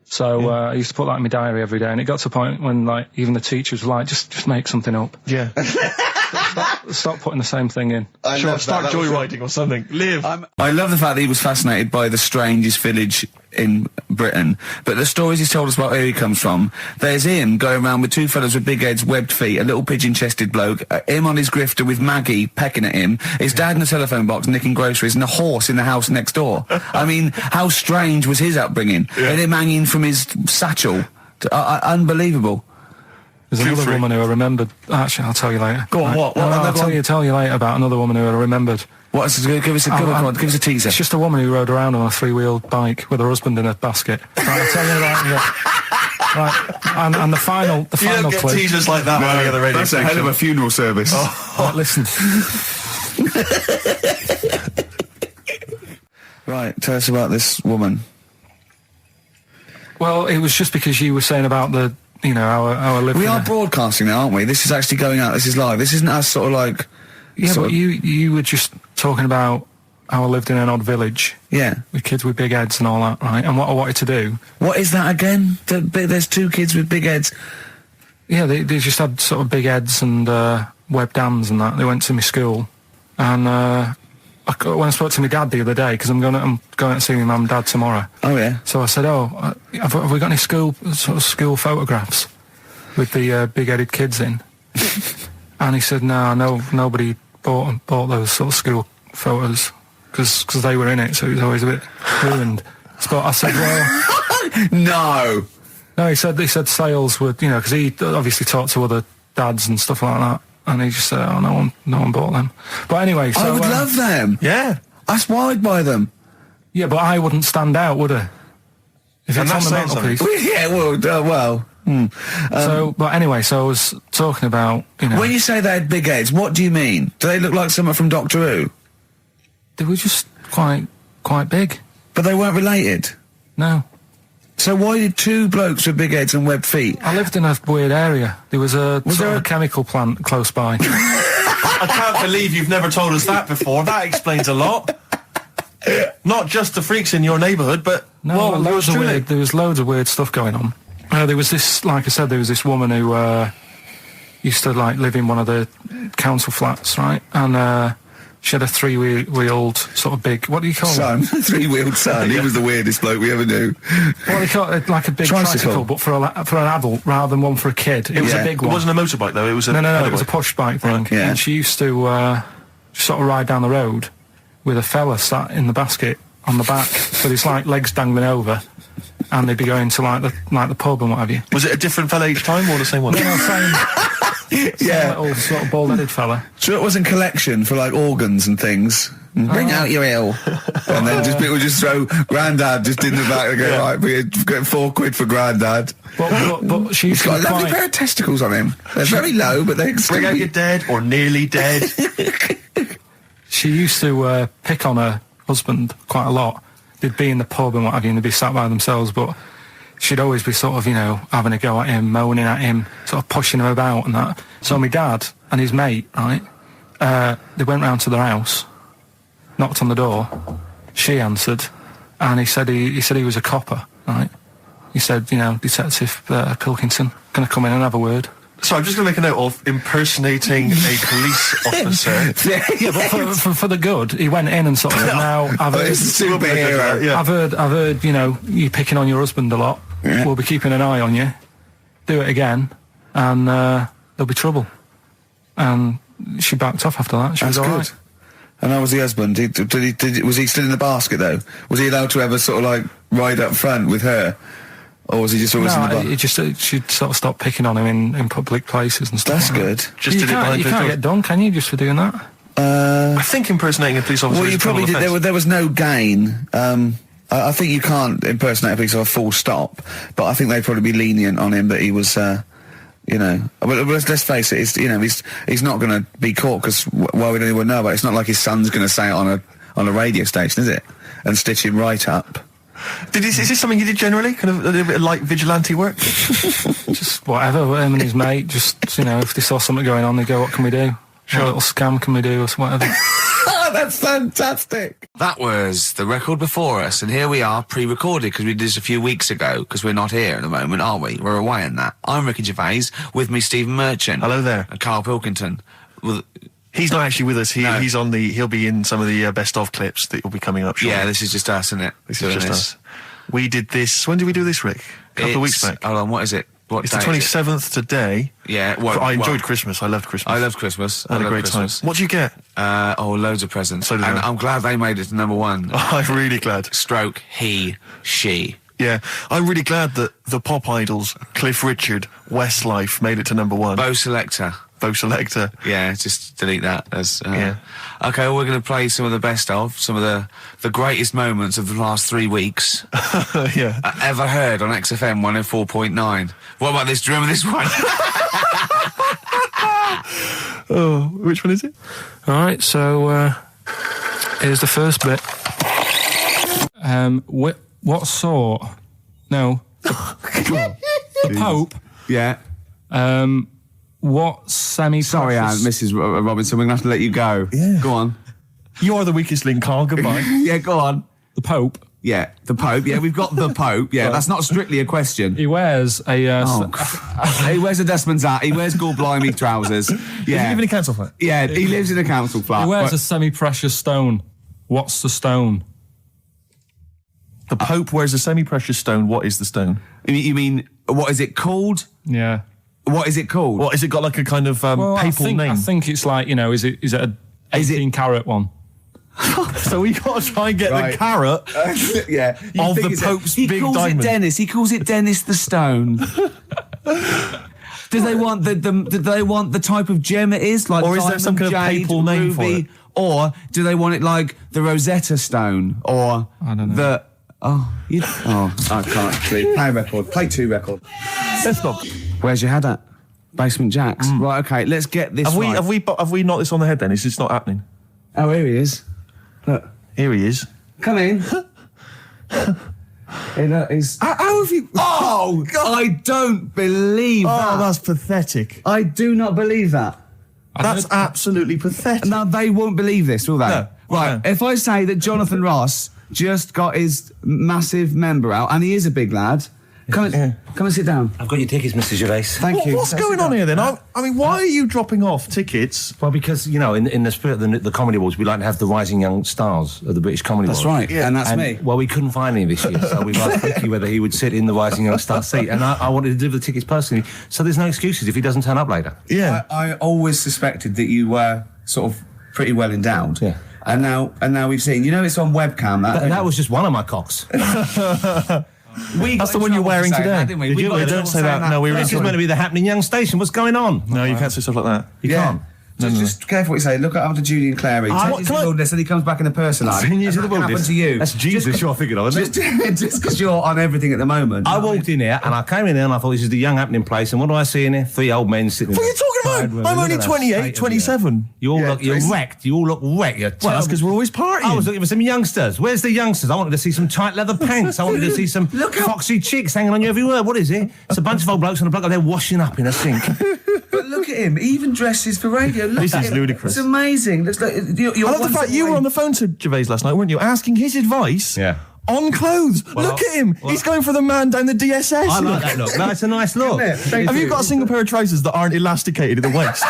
So I used to put that in my diary every day, and it got to a point when like even the teachers were like, just make something up. Yeah. Stop putting the same thing in. Sure, start joyriding or something. Live. I love the fact that he was fascinated by the strangest village in Britain, but the stories he's told us about where he comes from, there's him going around with two fellas with big heads, webbed feet, a little pigeon-chested bloke, him on his grifter with Maggie pecking at him, his dad in the telephone box nicking groceries, and a horse in the house next door. I mean, how strange was his upbringing? Yeah. And him hanging from his satchel. Unbelievable. There's another woman who I remembered. Actually, I'll tell you later. Go on, what? I'll tell you later about another woman who I remembered. Give us a teaser. It's just a woman who rode around on a three-wheeled bike with her husband in a basket. Right, I'll tell you that. Right, and the final clip. You don't get teasers like that on any other radio That's a hell of a funeral service. Right, listen. Right, tell us about this woman. Well, it was just because you were saying about the, you know, our living. We are broadcasting now, aren't we? This is actually going out. This is live. This isn't us sort of like. Yeah, but you were just talking about how I lived in an odd village. Yeah. With kids with big heads and all that, right? And what I wanted to do. What is that again? There's 2 kids with big heads. Yeah, they just had sort of big heads and webdams and that. They went to my school, and when I spoke to my dad the other day, because I'm going out to see my mum and dad tomorrow. Oh yeah. So I said, have we got any school photographs with the big-headed kids in? And he said, no, nobody bought those sort of school photos because they were in it, so it was always a bit ruined. So I said, well, no. He said sales would, you know, because he obviously talked to other dads and stuff like that. And he just said, no one bought them. But anyway, so... I would love them. Yeah. That's why I'd buy them. Yeah, but I wouldn't stand out, would I? If it's on the mantelpiece. Yeah, well. But anyway, so I was talking about, you know... When you say they had big heads, what do you mean? Do they look like someone from Doctor Who? They were just quite big. But they weren't related? No. So why did 2 blokes with big heads and webbed feet? I lived in a weird area. There was a chemical plant close by. I can't believe you've never told us that before. That explains a lot. Not just the freaks in your neighbourhood, but... No, there was loads of weird stuff going on. There was this, like I said, there was this woman who used to, like, live in one of the council flats, right? And she had a 3-wheeled sort of big... What do you call it? 3-wheeled son. He was the weirdest bloke we ever knew. Well, they call it like a big tricycle, but for an adult rather than one for a kid. It was a big one. It wasn't a motorbike, though. It was a... No, it was a push bike thing. Right. Yeah. And she used to sort of ride down the road with a fella sat in the basket on the back with his, like, legs dangling over, and they'd be going to, like the pub and what have you. Was it a different fella each time, or the same one? No, same Yeah. little sort of bald-headed fella. So it wasn't collection for, like, organs and things? Bring out your ill. And then people just throw Grandad just in the back and go, right, we get £4 for Grandad. But she used He's to got a lovely pair of testicles on him. They're very low, but they Bring out your dead, or nearly dead. She used to pick on her husband quite a lot. They'd be in the pub and what have you, and they'd be sat by themselves, but she'd always be sort of, you know, having a go at him, moaning at him, sort of pushing him about and that. So my dad and his mate, right, they went round to their house, knocked on the door, she answered, and he said he was a copper, right? He said, you know, Detective Pilkington, gonna come in and have a word. So I'm just going to make a note of impersonating a police officer. Yeah, but for the good, he went in and sort of now I've heard, it's a superhero. Yeah. I've heard, you know, you picking on your husband a lot. Yeah. We'll be keeping an eye on you. Do it again, and there'll be trouble. And she backed off after that. She was all right. And how was the husband? Was he still in the basket though? Was he allowed to ever sort of like ride up front with her? Or was he just always in the bar? She'd sort of stop picking on him in public places and stuff. That's like good. That. You can't get done, can you, just for doing that? I think impersonating a police officer. Well, you probably did. There was no gain. I think you can't impersonate a police officer full stop, but I think they'd probably be lenient on him that he was, you know. But let's face it, he's not going to be caught because why would anyone know about it? It's not like his son's going to say it on a radio station, is it? And stitch him right up. Is this something you did generally? Kind of a little bit of light vigilante work? Just whatever, him and his mate, just, you know, if they saw something going on, they go, what can we do? Sure. What little scam can we do, or whatever. That's fantastic. That was the record before us, and here we are, pre-recorded, because we did this a few weeks ago, because we're not here at the moment, are we? We're away in that. I'm Ricky Gervais, with me Stephen Merchant. Hello there. And Karl Pilkington. Well, he's not actually with us. No. He'll be in some of the best of clips that will be coming up shortly. Yeah, this is just us, isn't it? This is just us. We did this. When did we do this, Rick? A couple of weeks back. Hold on, what is it? It's the 27th today. Yeah, I enjoyed Christmas. I loved Christmas. I loved Christmas. I had a great time. What did you get? Loads of presents. So did and I. I'm glad they made it to #1. I'm really glad. Stroke, he, she. Yeah, I'm really glad that the pop idols, Cliff Richard, Westlife, made it to #1. Bo Selector. Yeah, just delete that. Yeah. Okay, well, we're going to play some of the best of, some of the greatest moments of the last 3 weeks. Yeah. Ever heard on XFM 104.9. What about this? Do you remember this one? Oh, which one is it? All right, so here's the first bit. What sort? No. The Pope. Yeah. What semi-precious... Sorry, Mrs. Robinson, we're going to have to let you go. Yeah. Go on. You are the weakest link, Carl. Goodbye. Yeah, go on. The Pope. Yeah, the Pope. Yeah, we've got the Pope. Yeah, that's not strictly a question. He wears a... He wears a Desmond's hat. He wears Blimey trousers. Yeah. Does he live in a council flat? Yeah, he lives in a council flat. He wears a semi-precious stone. What's the stone? The Pope wears a semi-precious stone. What is the stone? You mean, what is it called? Yeah. What is it called? What, has it got like a kind of papal name? I think it's like, is it a 18-carat one? So we got to try and get the carat yeah. of the Pope's big diamond. He calls it Dennis. He calls it Dennis the Stone. Do they want the type of gem it is? Like, or is there some kind of papal name for it? Or do they want it like the Rosetta Stone? Or I don't know. I can't see. Play a record. Play 2 record. Let's not. Where's your head at? Basement Jacks. Right, okay, let's get this right. Have we knocked this on the head then? It's not happening. Oh, here he is. Look. Here he is. Come in. How have you... Oh, God. I don't believe that. Oh, that's pathetic. I do not believe that. That's absolutely pathetic. Now, they won't believe this, will they? No. Right, if I say that Jonathan Ross just got his massive member out, and he is a big lad, come and sit down. I've got your tickets, Mr. Gervais. Thank you. What's going on here then? I mean, why are you dropping off tickets? Well, because, in the spirit of the Comedy Awards, we like to have the rising young stars of the British Comedy Awards. That's right, and that's me. Well, we couldn't find any this year, so we've asked Ricky whether he would sit in the rising young star seat, and I wanted to deliver the tickets personally, so there's no excuses if he doesn't turn up later. Yeah. I always suspected that you were sort of pretty well endowed. Yeah. And now we've seen, it's on webcam, That was just one of my cocks. That's the one you're wearing today. Don't say that. No, This is meant to be the happening young station. What's going on? No, you can't say stuff like that. You can't. Just careful what you say. Look up to Julian Clary. 10 years in the wilderness, and he comes back in a person. 10 years in the wilderness. Happened to you. That's Jesus you're thinking of, isn't it? Just because you're on everything at the moment. I walked in here, and I came in here, and I thought, this is the young happening place, and what do I see in here? 3 old men sitting What are you talking about? I'm only 28, 27. You're wrecked. You all look wrecked. Well, that's because we're always partying. I was looking for some youngsters. Where's the youngsters? I wanted to see some tight leather pants. I wanted to see some foxy chicks hanging on you everywhere. What is it? It's a bunch of old blokes and a bloke up there washing up in a sink. But look at him. He even dresses for radio. Look This at is him. ludicrous. It's amazing. Looks like you're I love the fact you were on the phone to Gervais last night, weren't you? Asking his advice on clothes. Look at him. He's going for the man down the DSS. I like that look. That's a nice look. Have you got a single pair of trousers that aren't elasticated at the waist?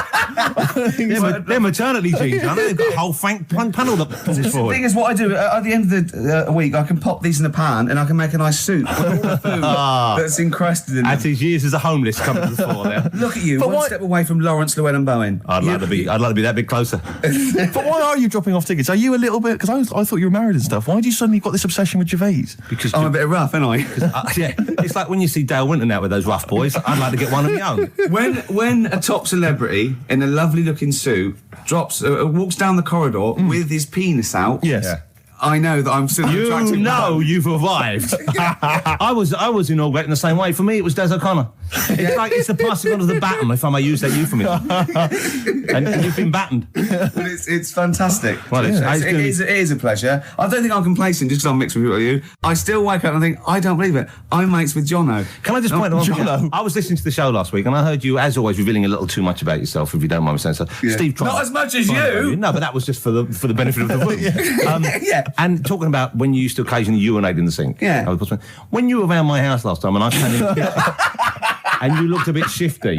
They're maternity jeans, aren't they? They've got a whole panel that pushes forward. The thing is, what I do at the end of the week, I can pop these in the pan and I can make a nice soup with all the food that's encrusted in them. As his years as a homeless come to the fore there. Look at you, one step away from Lawrence Llewellyn Bowen. I'd like to be that bit closer. But why are you dropping off tickets? Are you a little bit... Because I thought you were married and stuff. Why do you suddenly got this obsession with Gervais? Because I'm a bit rough, ain't I? Yeah, it's like when you see Dale Winton out with those rough boys. I'd like to get one of my own. When a top celebrity in a lovely looking suit walks down the corridor with his penis out, yes, I know that I'm still attractive. You know you've arrived. I was inaugurating the same way. For me, it was Des O'Connor. It's like it's the passing on of the baton, if I may use that euphemism. and you've been battened. But it's fantastic. Well, it is a pleasure. I don't think I'm complacent just because I'm mixed with you. I still wake up and think, I don't believe it. I'm mates with Jono. Can I just point out one thing? I was listening to the show last week and I heard you, as always, revealing a little too much about yourself, if you don't mind me saying so. Yeah. Steve, not as much as you. No, but that was just for the benefit of the room. Yeah. And talking about when you used to occasionally urinate in the sink. Yeah. When you were around my house last time and I came in and you looked a bit shifty.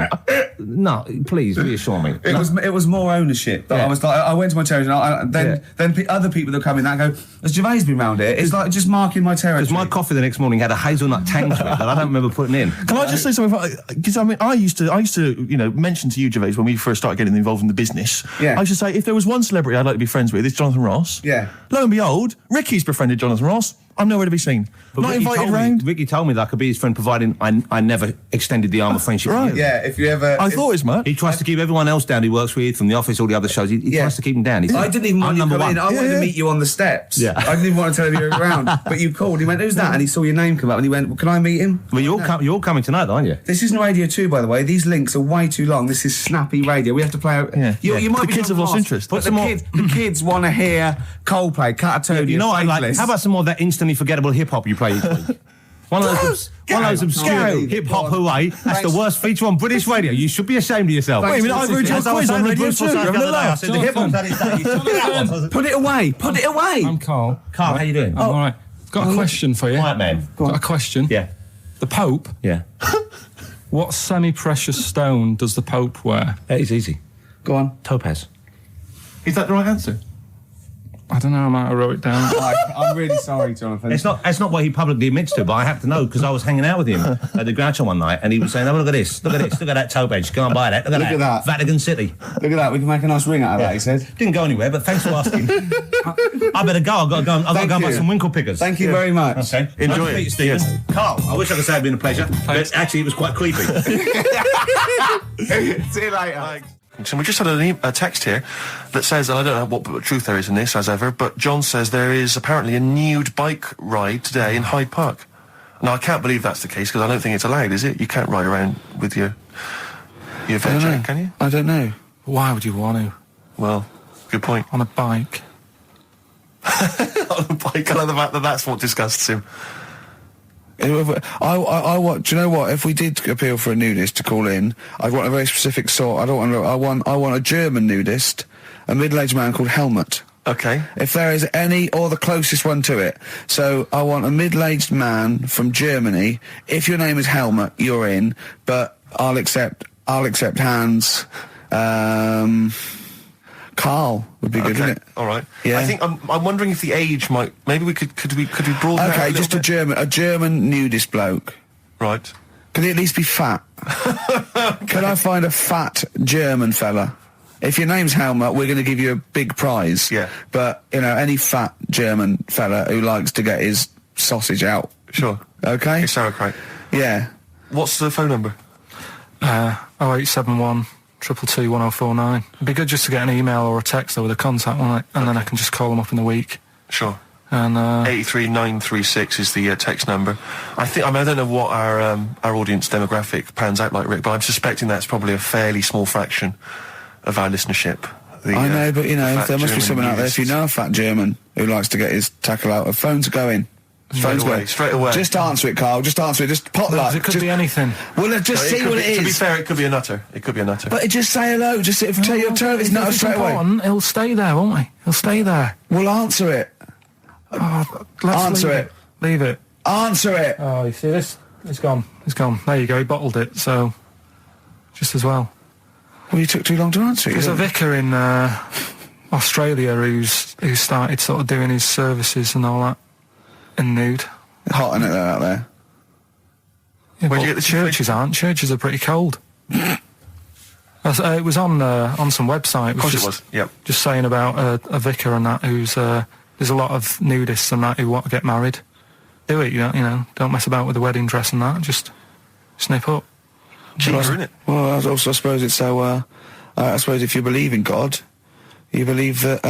No, please reassure me. It was more ownership. I was like, I went to my territory, and then other people that come in that go, has Gervais been round here? It's like just marking my territory. Because my coffee the next morning had a hazelnut tang to it that I don't remember putting in. Can I just say something? Because I used to mention to you, Gervais, when we first started getting involved in the business. Yeah. I should say, if there was one celebrity I'd like to be friends with, it's Jonathan Ross. Yeah. Lo and behold, Ricky's befriended Jonathan Ross. I'm nowhere to be seen. But not invited round. Ricky told me that I could be his friend, providing I never extended the arm of friendship. Right. Yeah, if you ever... I thought as much. He tries to keep everyone else down he works with, from the office, all the other shows. He tries to keep them down. I didn't even want you to come in. I wanted to meet you on the steps. Yeah. I didn't even want to tell him you were around. But you called. He went, who's that? And he saw your name come up and he went, well, can I meet him? Well, you're coming tonight, aren't you? This isn't Radio 2, by the way. These links are way too long. This is snappy radio. We have to play out... Yeah. You might The be kids have lost interest. But the kids want to hear Coldplay, Catatonia, You know what I like? How about some more of that instantly forgettable hip-hop you play each week? One of those obscure hip-hop hooray. That's the worst feature on British radio. You should be ashamed of yourself. Wait a minute, I've heard your quiz on radio too. I said the hip-hop had its day. You told me that one. Put it away. Put it away. I'm Carl. Carl, how you doing? I'm all right. Got a question for you. Right, man. Got a question. Yeah. The Pope. Yeah. What semi-precious stone does the Pope wear? That is easy. Go on. Topaz. Is that the right answer? I don't know, I might have wrote it down. I'm really sorry, Jonathan. It's not what he publicly admits to, but I have to know because I was hanging out with him at the Groucho one night and he was saying, oh, look at this, look at that topaz, go and buy that, look at that. Vatican City. Look at that, we can make a nice ring out of that, he said. Didn't go anywhere, but thanks for asking. I better go, I've got to go and buy some winkle pickers. Thank you very much. Okay. Enjoy it. Stephen. Yes. Carl, I wish I could say it'd been a pleasure, but actually it was quite creepy. See you later. So we just had a text here that says, and I don't know what truth there is in this, as ever, but John says there is apparently a nude bike ride today in Hyde Park. Now, I can't believe that's the case, because I don't think it's allowed, is it? You can't ride around with your veg, can you? I don't know. Why would you want to? Well, good point. On a bike. On a bike, I love the fact that that's what disgusts him. I want. Do you know what? If we did appeal for a nudist to call in, I'd want a very specific sort. I want a German nudist, a middle-aged man called Helmut. Okay. If there is any, or the closest one to it. So I want a middle-aged man from Germany. If your name is Helmut, you're in. But I'll accept Hans. Carl would be good, wouldn't it? All right. Yeah. I think I'm wondering if the age might. Maybe we could we broaden that Okay, a just a German nudist bloke. Right. Can he at least be fat? Can I find a fat German fella? If your name's Helmut, we're going to give you a big prize. Yeah. But any fat German fella who likes to get his sausage out. Sure. Okay. It's sauerkraut. Yeah. What's the phone number? 0871 222 1049. It'd be good just to get an email or a text with a contact on it, and then I can just call them up in the week. Sure. And 83936 is the text number. I don't know what our audience demographic pans out like, Rick, but I'm suspecting that's probably a fairly small fraction of our listenership. I know, but there must be someone out there. If you know a fat German who likes to get his tackle out, phones are going. Straight away. Just answer it, Carl. Just answer it. Just pot that. It could be anything. Well, just see what it is. To be fair, it could be a nutter. But just say hello. Just tell your turn. It's not straight away. He'll stay there, won't he? He'll stay there. Well, answer it. Answer it. Leave it. Answer it. Oh, you see this? It's gone. It's gone. There you go. He bottled it. So, just as well. Well, you took too long to answer it. There's a vicar in Australia who's started sort of doing his services and all that in nude. Hot, isn't it, out there? Yeah, where'd you get the churches aren't. Churches are pretty cold. It was on some website. Of course it was. Yep. Just saying about a vicar and that who's there's a lot of nudists and that who want to get married. Do it, don't mess about with the wedding dress and that. Just snip up. Cheaper, isn't it? Well, I suppose it's so. I suppose if you believe in God, you believe that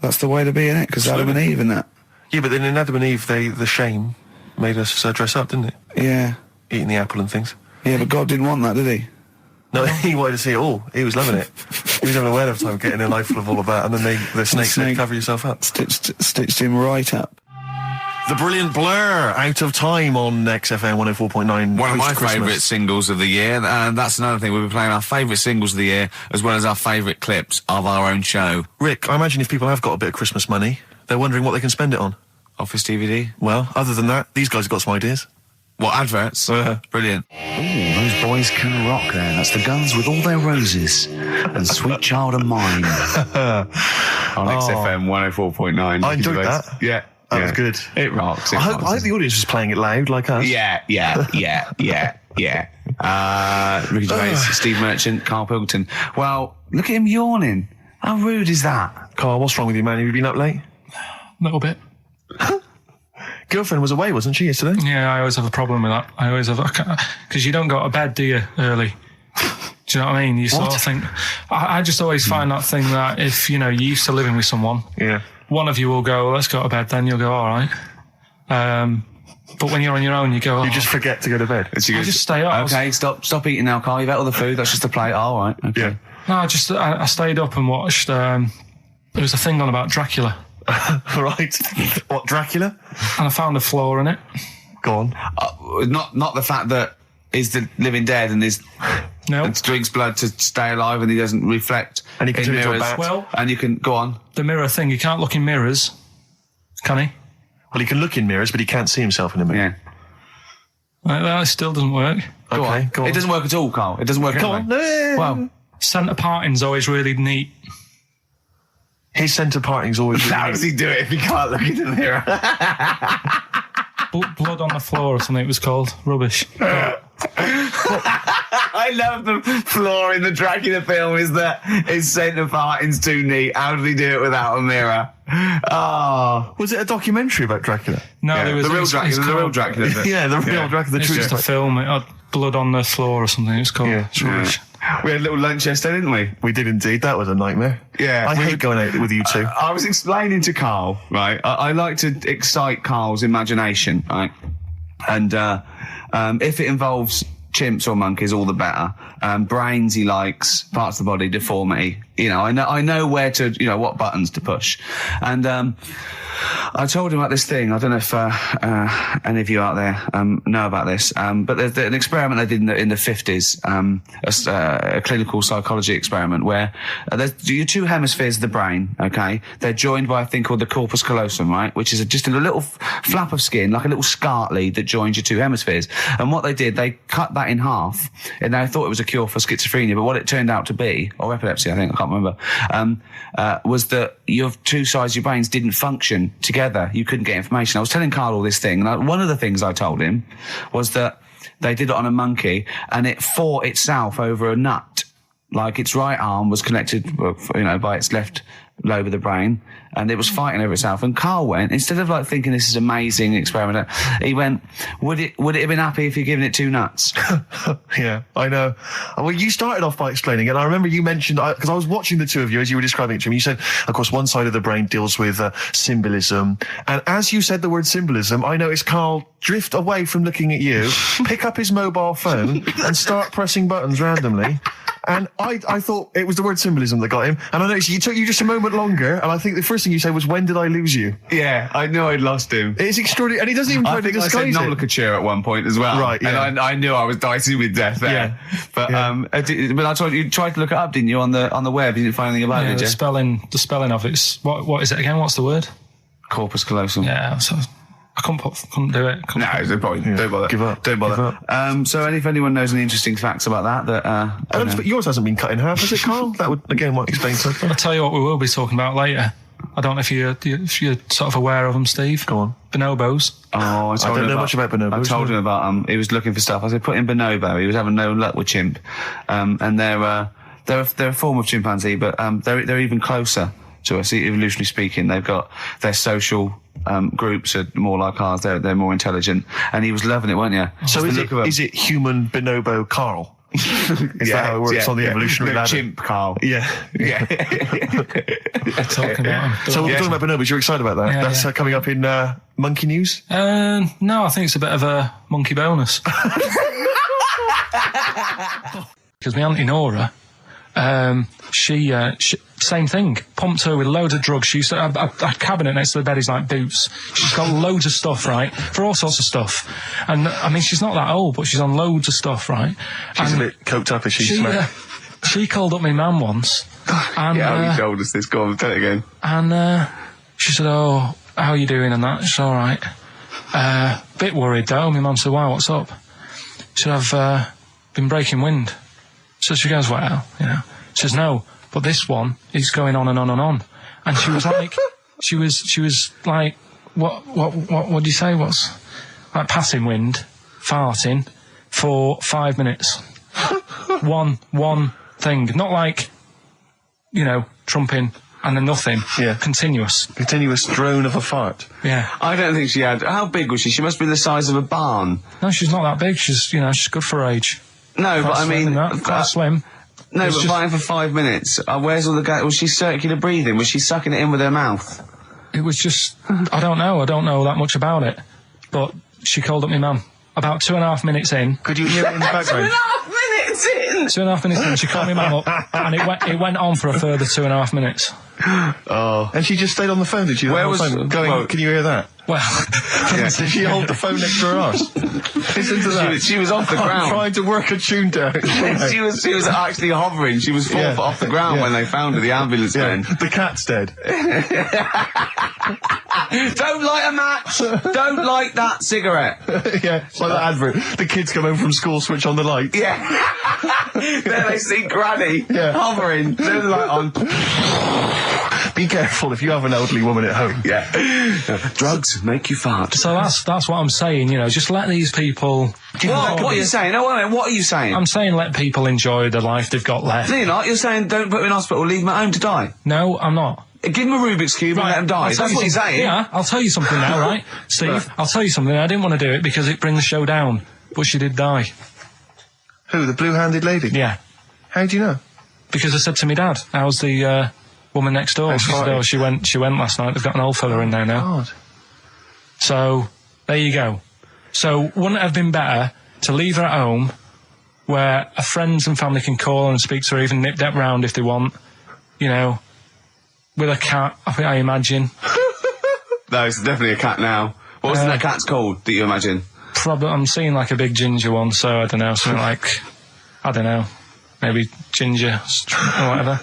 that's the way to be, innit? Because Adam and Eve and that. Yeah, but then in Adam and Eve, the shame made us dress up, didn't it? Yeah. Eating the apple and things. Yeah, but God didn't want that, did he? No, he wanted to see it all. He was loving it. He was having a whale of time getting a life full of all of that, and then the snake said, cover yourself up. Stitched him right up. The brilliant Blur, Out of Time on XFM 104.9. One of my favourite singles of the year, and that's another thing. We'll be playing our favourite singles of the year, as well as our favourite clips of our own show. Rick, I imagine if people have got a bit of Christmas money, they're wondering what they can spend it on. Office DVD? Well, other than that, these guys have got some ideas. What, adverts? Brilliant. Ooh, those boys can rock there. That's the Guns with All Their Roses and Sweet Child of Mine. On XFM 104.9. I enjoyed that. Yeah. That was good. It rocks. I hope the audience was playing it loud like us. Yeah. Ricky Gervais, Steve Merchant, Karl Pilkington. Well, look at him yawning. How rude is that? Carl, what's wrong with you, man? Have you been up late? A little bit. Girlfriend was away, wasn't she, yesterday? Yeah, I always have a problem with that. I always have, because you don't go to bed, do you, early? Do you know what I mean? You sort of think, I just always find that thing that if, you're used to living with someone, one of you will go, let's go to bed, then you'll go, all right. But when you're on your own, you go, you just forget to go to bed. I just stay up. Okay, stop eating now, Carl. You've ate all the food. That's just a plate. All right. Okay. Yeah. No, I stayed up and watched, there was a thing on about Dracula. Right. What, Dracula? And I found a flaw in it. Go on. Not the fact that he's the living dead and and drinks blood to stay alive and he doesn't reflect. And he can turn into a bat. Well, and you can go on. The mirror thing. You can't look in mirrors, can he? Well, he can look in mirrors, but he can't see himself in a mirror. Yeah. Well, it still doesn't work. Go on. It doesn't work at all, Carl. It doesn't work at all. Go on. No. Well, centre parting's always really neat. His centre parting's always really how neat. does he do it if he can't look in the mirror? Blood on the floor or something it was called. Rubbish. I love the flaw in the Dracula film is that his centre parting's too neat. How did he do it without a mirror? Oh. Was it a documentary about Dracula? No, Yeah, there was the real Dracula. The real Dracula. Yeah, the real Dracula. The It's just a film. It had blood on the floor or something. It's called. Yeah. It's rubbish. We had a little lunch yesterday, didn't we? We did indeed. That was a nightmare. Yeah. I hate going out with you two. I was explaining to Carl, right? I like to excite Carl's imagination, right? And if it involves chimps or monkeys, all the better. Brains he likes, parts of the body, deformity. I know where to, what buttons to push. And I told him about this thing. I don't know if any of you out there know about this, but there's an experiment they did in the 50s, a clinical psychology experiment where there's your two hemispheres of the brain, okay? They're joined by a thing called the corpus callosum, right? Which is just a little flap of skin, like a little scarlet lead that joins your two hemispheres. And what they did, they cut that in half, and they thought it was a cure for schizophrenia, but what it turned out to be, or epilepsy, I think, I can't remember, was that your two sides of your brains didn't function together. You couldn't get information. I was telling Carl all this thing, and one of the things I told him was that they did it on a monkey, and it fought itself over a nut. Like its right arm was connected, by its left lobe of the brain, and it was fighting over itself. And Carl went, instead of thinking this is amazing experiment, he went, would it have been happy if you'd given it two nuts? Yeah, I know. Well, you started off by explaining it. I remember you mentioned, because I was watching the two of you as you were describing it to me, you said, of course, one side of the brain deals with symbolism. And as you said the word symbolism, I noticed Carl drift away from looking at you, pick up his mobile phone and start pressing buttons randomly. And I thought it was the word symbolism that got him. And I noticed it took you just a moment longer. And I think the first thing you said was, when did I lose you? Yeah, I knew I'd lost him. It's extraordinary. And he doesn't even try to disguise it. I said nomenclature at one point as well. Right, yeah. And I knew I was dicey with death there. Yeah. But I told you tried to look it up, didn't you, on the web? You didn't find anything about it, did you? The spelling of it's what is it again? What's the word? Corpus callosum. Yeah, so I couldn't do it. No, there's no point. Yeah. Don't bother. Give up. Don't bother. Give up. So if anyone knows any interesting facts about that, but yours hasn't been cut in half, has it, Carl? That would again might explain something. I'll tell you what we will be talking about later. I don't know if you're sort of aware of them, Steve. Go on. Bonobos. Oh, I don't know much about bonobos. I told him about he was looking for stuff. I said, put in bonobo. He was having no luck with chimp. And they're a form of chimpanzee, but they're even closer to us, evolutionarily speaking. They've got their social groups are more like ours. They're more intelligent. And he was loving it, weren't you? So is it human bonobo Carl? Is that how it works on the evolutionary ladder? Chimp Carl. Yeah. Talking about him. So we're talking about bonobos. You're excited about that? Yeah, That's coming up in monkey news? No, I think it's a bit of a monkey bonus. Because my Auntie Nora, she same thing, pumped her with loads of drugs. She used to have a cabinet next to the bed is like boots. She's got loads of stuff, right, for all sorts of stuff. And I mean, she's not that old, but she's on loads of stuff, right? She's a bit coked up, is she? She called up my mum once. And, yeah, you told us this. Go on, tell it again. And she said, "Oh, how are you doing?" And that. She's all right. Bit worried though. My mum said, "Why? What's up?" She said, "I've been breaking wind." So she goes, "Well, She says, "No, but this one is going on and on and on." And she was like, she was like, what do you say? What's like passing wind, farting for 5 minutes. one thing, not like, trumping and then nothing. Yeah. Continuous drone of a fart. Yeah. I don't think she had. How big was she? She must be the size of a barn. No, she's not that big. She's, she's good for her age. No, but I mean, quite slim. No, but fighting for 5 minutes. Where's all the gas? Was she circular breathing? Was she sucking it in with her mouth? It was just, I don't know that much about it. But she called up my mum about 2.5 minutes in. Could you hear it in the background? 2.5 minutes in! 2.5 minutes in, she called my mum up, and it went on for a further 2.5 minutes. Oh. And she just stayed on the phone, did she? Where was... Going, can you hear that? Well, Did she hold the phone next to her arse? Listen to that. She was off the ground. Trying to work a tune down. she was actually hovering. She was 4 foot off the ground when they found her, the ambulance men. The cat's dead. Don't light a match! Don't light that cigarette! Yeah, it's like that advert. The kids come home from school, switch on the light. Yeah. There they see Granny hovering, turn the light on. Be careful if you have an elderly woman at home. Yeah. Drugs make you fart. So that's what I'm saying, you know, just let these people... What are you saying? No, wait a minute, what are you saying? I'm saying let people enjoy the life they've got left. No, you're not. You're saying don't put them in hospital, leave them at home to die. No, I'm not. Give them a Rubik's Cube and let them die. That's what you're saying. Yeah, I'll tell you something now, right? Steve, I'll tell you something. I didn't want to do it because it brings the show down, but she did die. Who, the blue-handed lady? Yeah. How do you know? Because I said to my dad, how's the woman next door? She said, oh, she went last night. They've got an old fella in there now. God. So, there you go. So, wouldn't it have been better to leave her at home where her friends and family can call and speak to her, even nip that round if they want, you know, with a cat, I imagine. No, it's definitely a cat now. What was that cat's called that you imagine? Probably, I'm seeing like a big ginger one, so I don't know, something like, I don't know, maybe ginger or whatever.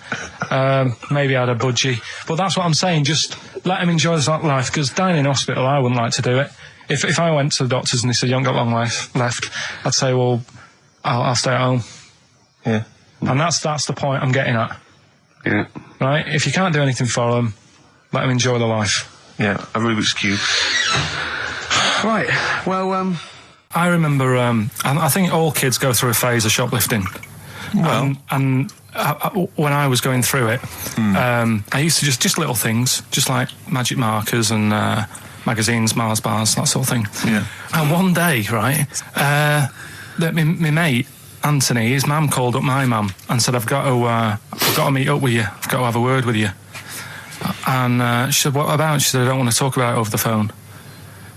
Maybe I had a budgie. But that's what I'm saying, just let them enjoy this life, because dying in hospital, I wouldn't like to do it. If I went to the doctors and they said, you haven't got long life left, I'd say, well, I'll stay at home. Yeah. And that's the point I'm getting at. Yeah. Right? If you can't do anything for them, let them enjoy their life. Yeah, a Rubik's Cube. Right, well, I remember, I think all kids go through a phase of shoplifting. Well. And when I was going through it, I used to just little things, just like magic markers and magazines, Mars bars, that sort of thing. Yeah. And one day, right, my mate, Anthony, his mum called up my mum and said, I've got to meet up with you. I've got to have a word with you. And she said, what about? She said, I don't want to talk about it over the phone.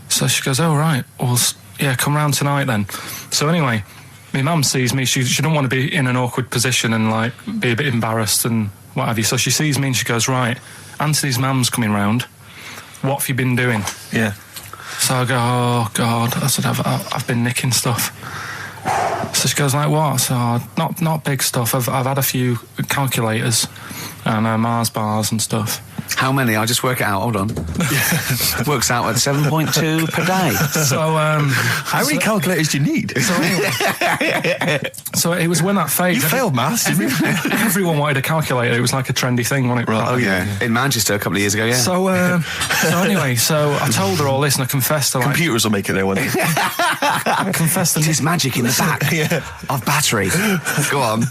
So she goes, oh, right. Well, yeah, come round tonight then. So anyway, my mum sees me. She don't want to be in an awkward position and, like, be a bit embarrassed and what have you. So she sees me and she goes, right, Anthony's mum's coming round. What have you been doing? Yeah. So I go, oh, God. I said, I've been nicking stuff. So she goes, like, what? So, not big stuff. I've had a few calculators and Mars bars and stuff. How many? I'll just work it out. Hold on. Works out at 7.2 per day. So, how many calculators do you need? So, anyway, so it was when that phase. You failed maths, didn't you? Everyone wanted a calculator. It was like a trendy thing, wasn't it? Right. Oh, yeah. In Manchester a couple of years ago, yeah. So anyway, so I told her all this and I confessed to, like... Computers will make it there one day. I confessed to... There's magic in the back of battery. Go on.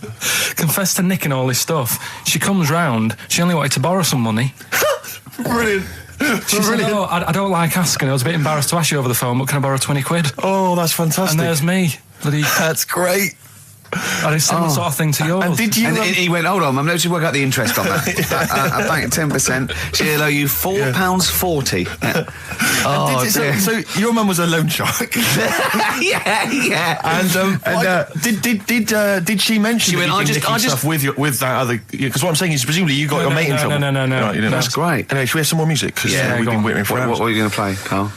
Confessed to nicking all this stuff. She comes round. She only wanted to borrow some money. Brilliant. She said, oh, I don't like asking. I was a bit embarrassed to ask you over the phone, but can I borrow 20 quid? Oh, that's fantastic. And there's me. That's great. And it's similar sort of thing to yours. And did you... And he went, hold on, I'm going to work out the interest on that. I bank 10%. She'll owe you £4.40. Yeah. Oh, so your mum was a loan shark. yeah. And did she mention? She went, I just stuff with that other? Because what I'm saying is, presumably you got your mate in trouble. No. Right, you didn't. That's great. Anyway, should we have some more music? Because we've been waiting for hours. What are you going to play, Carl?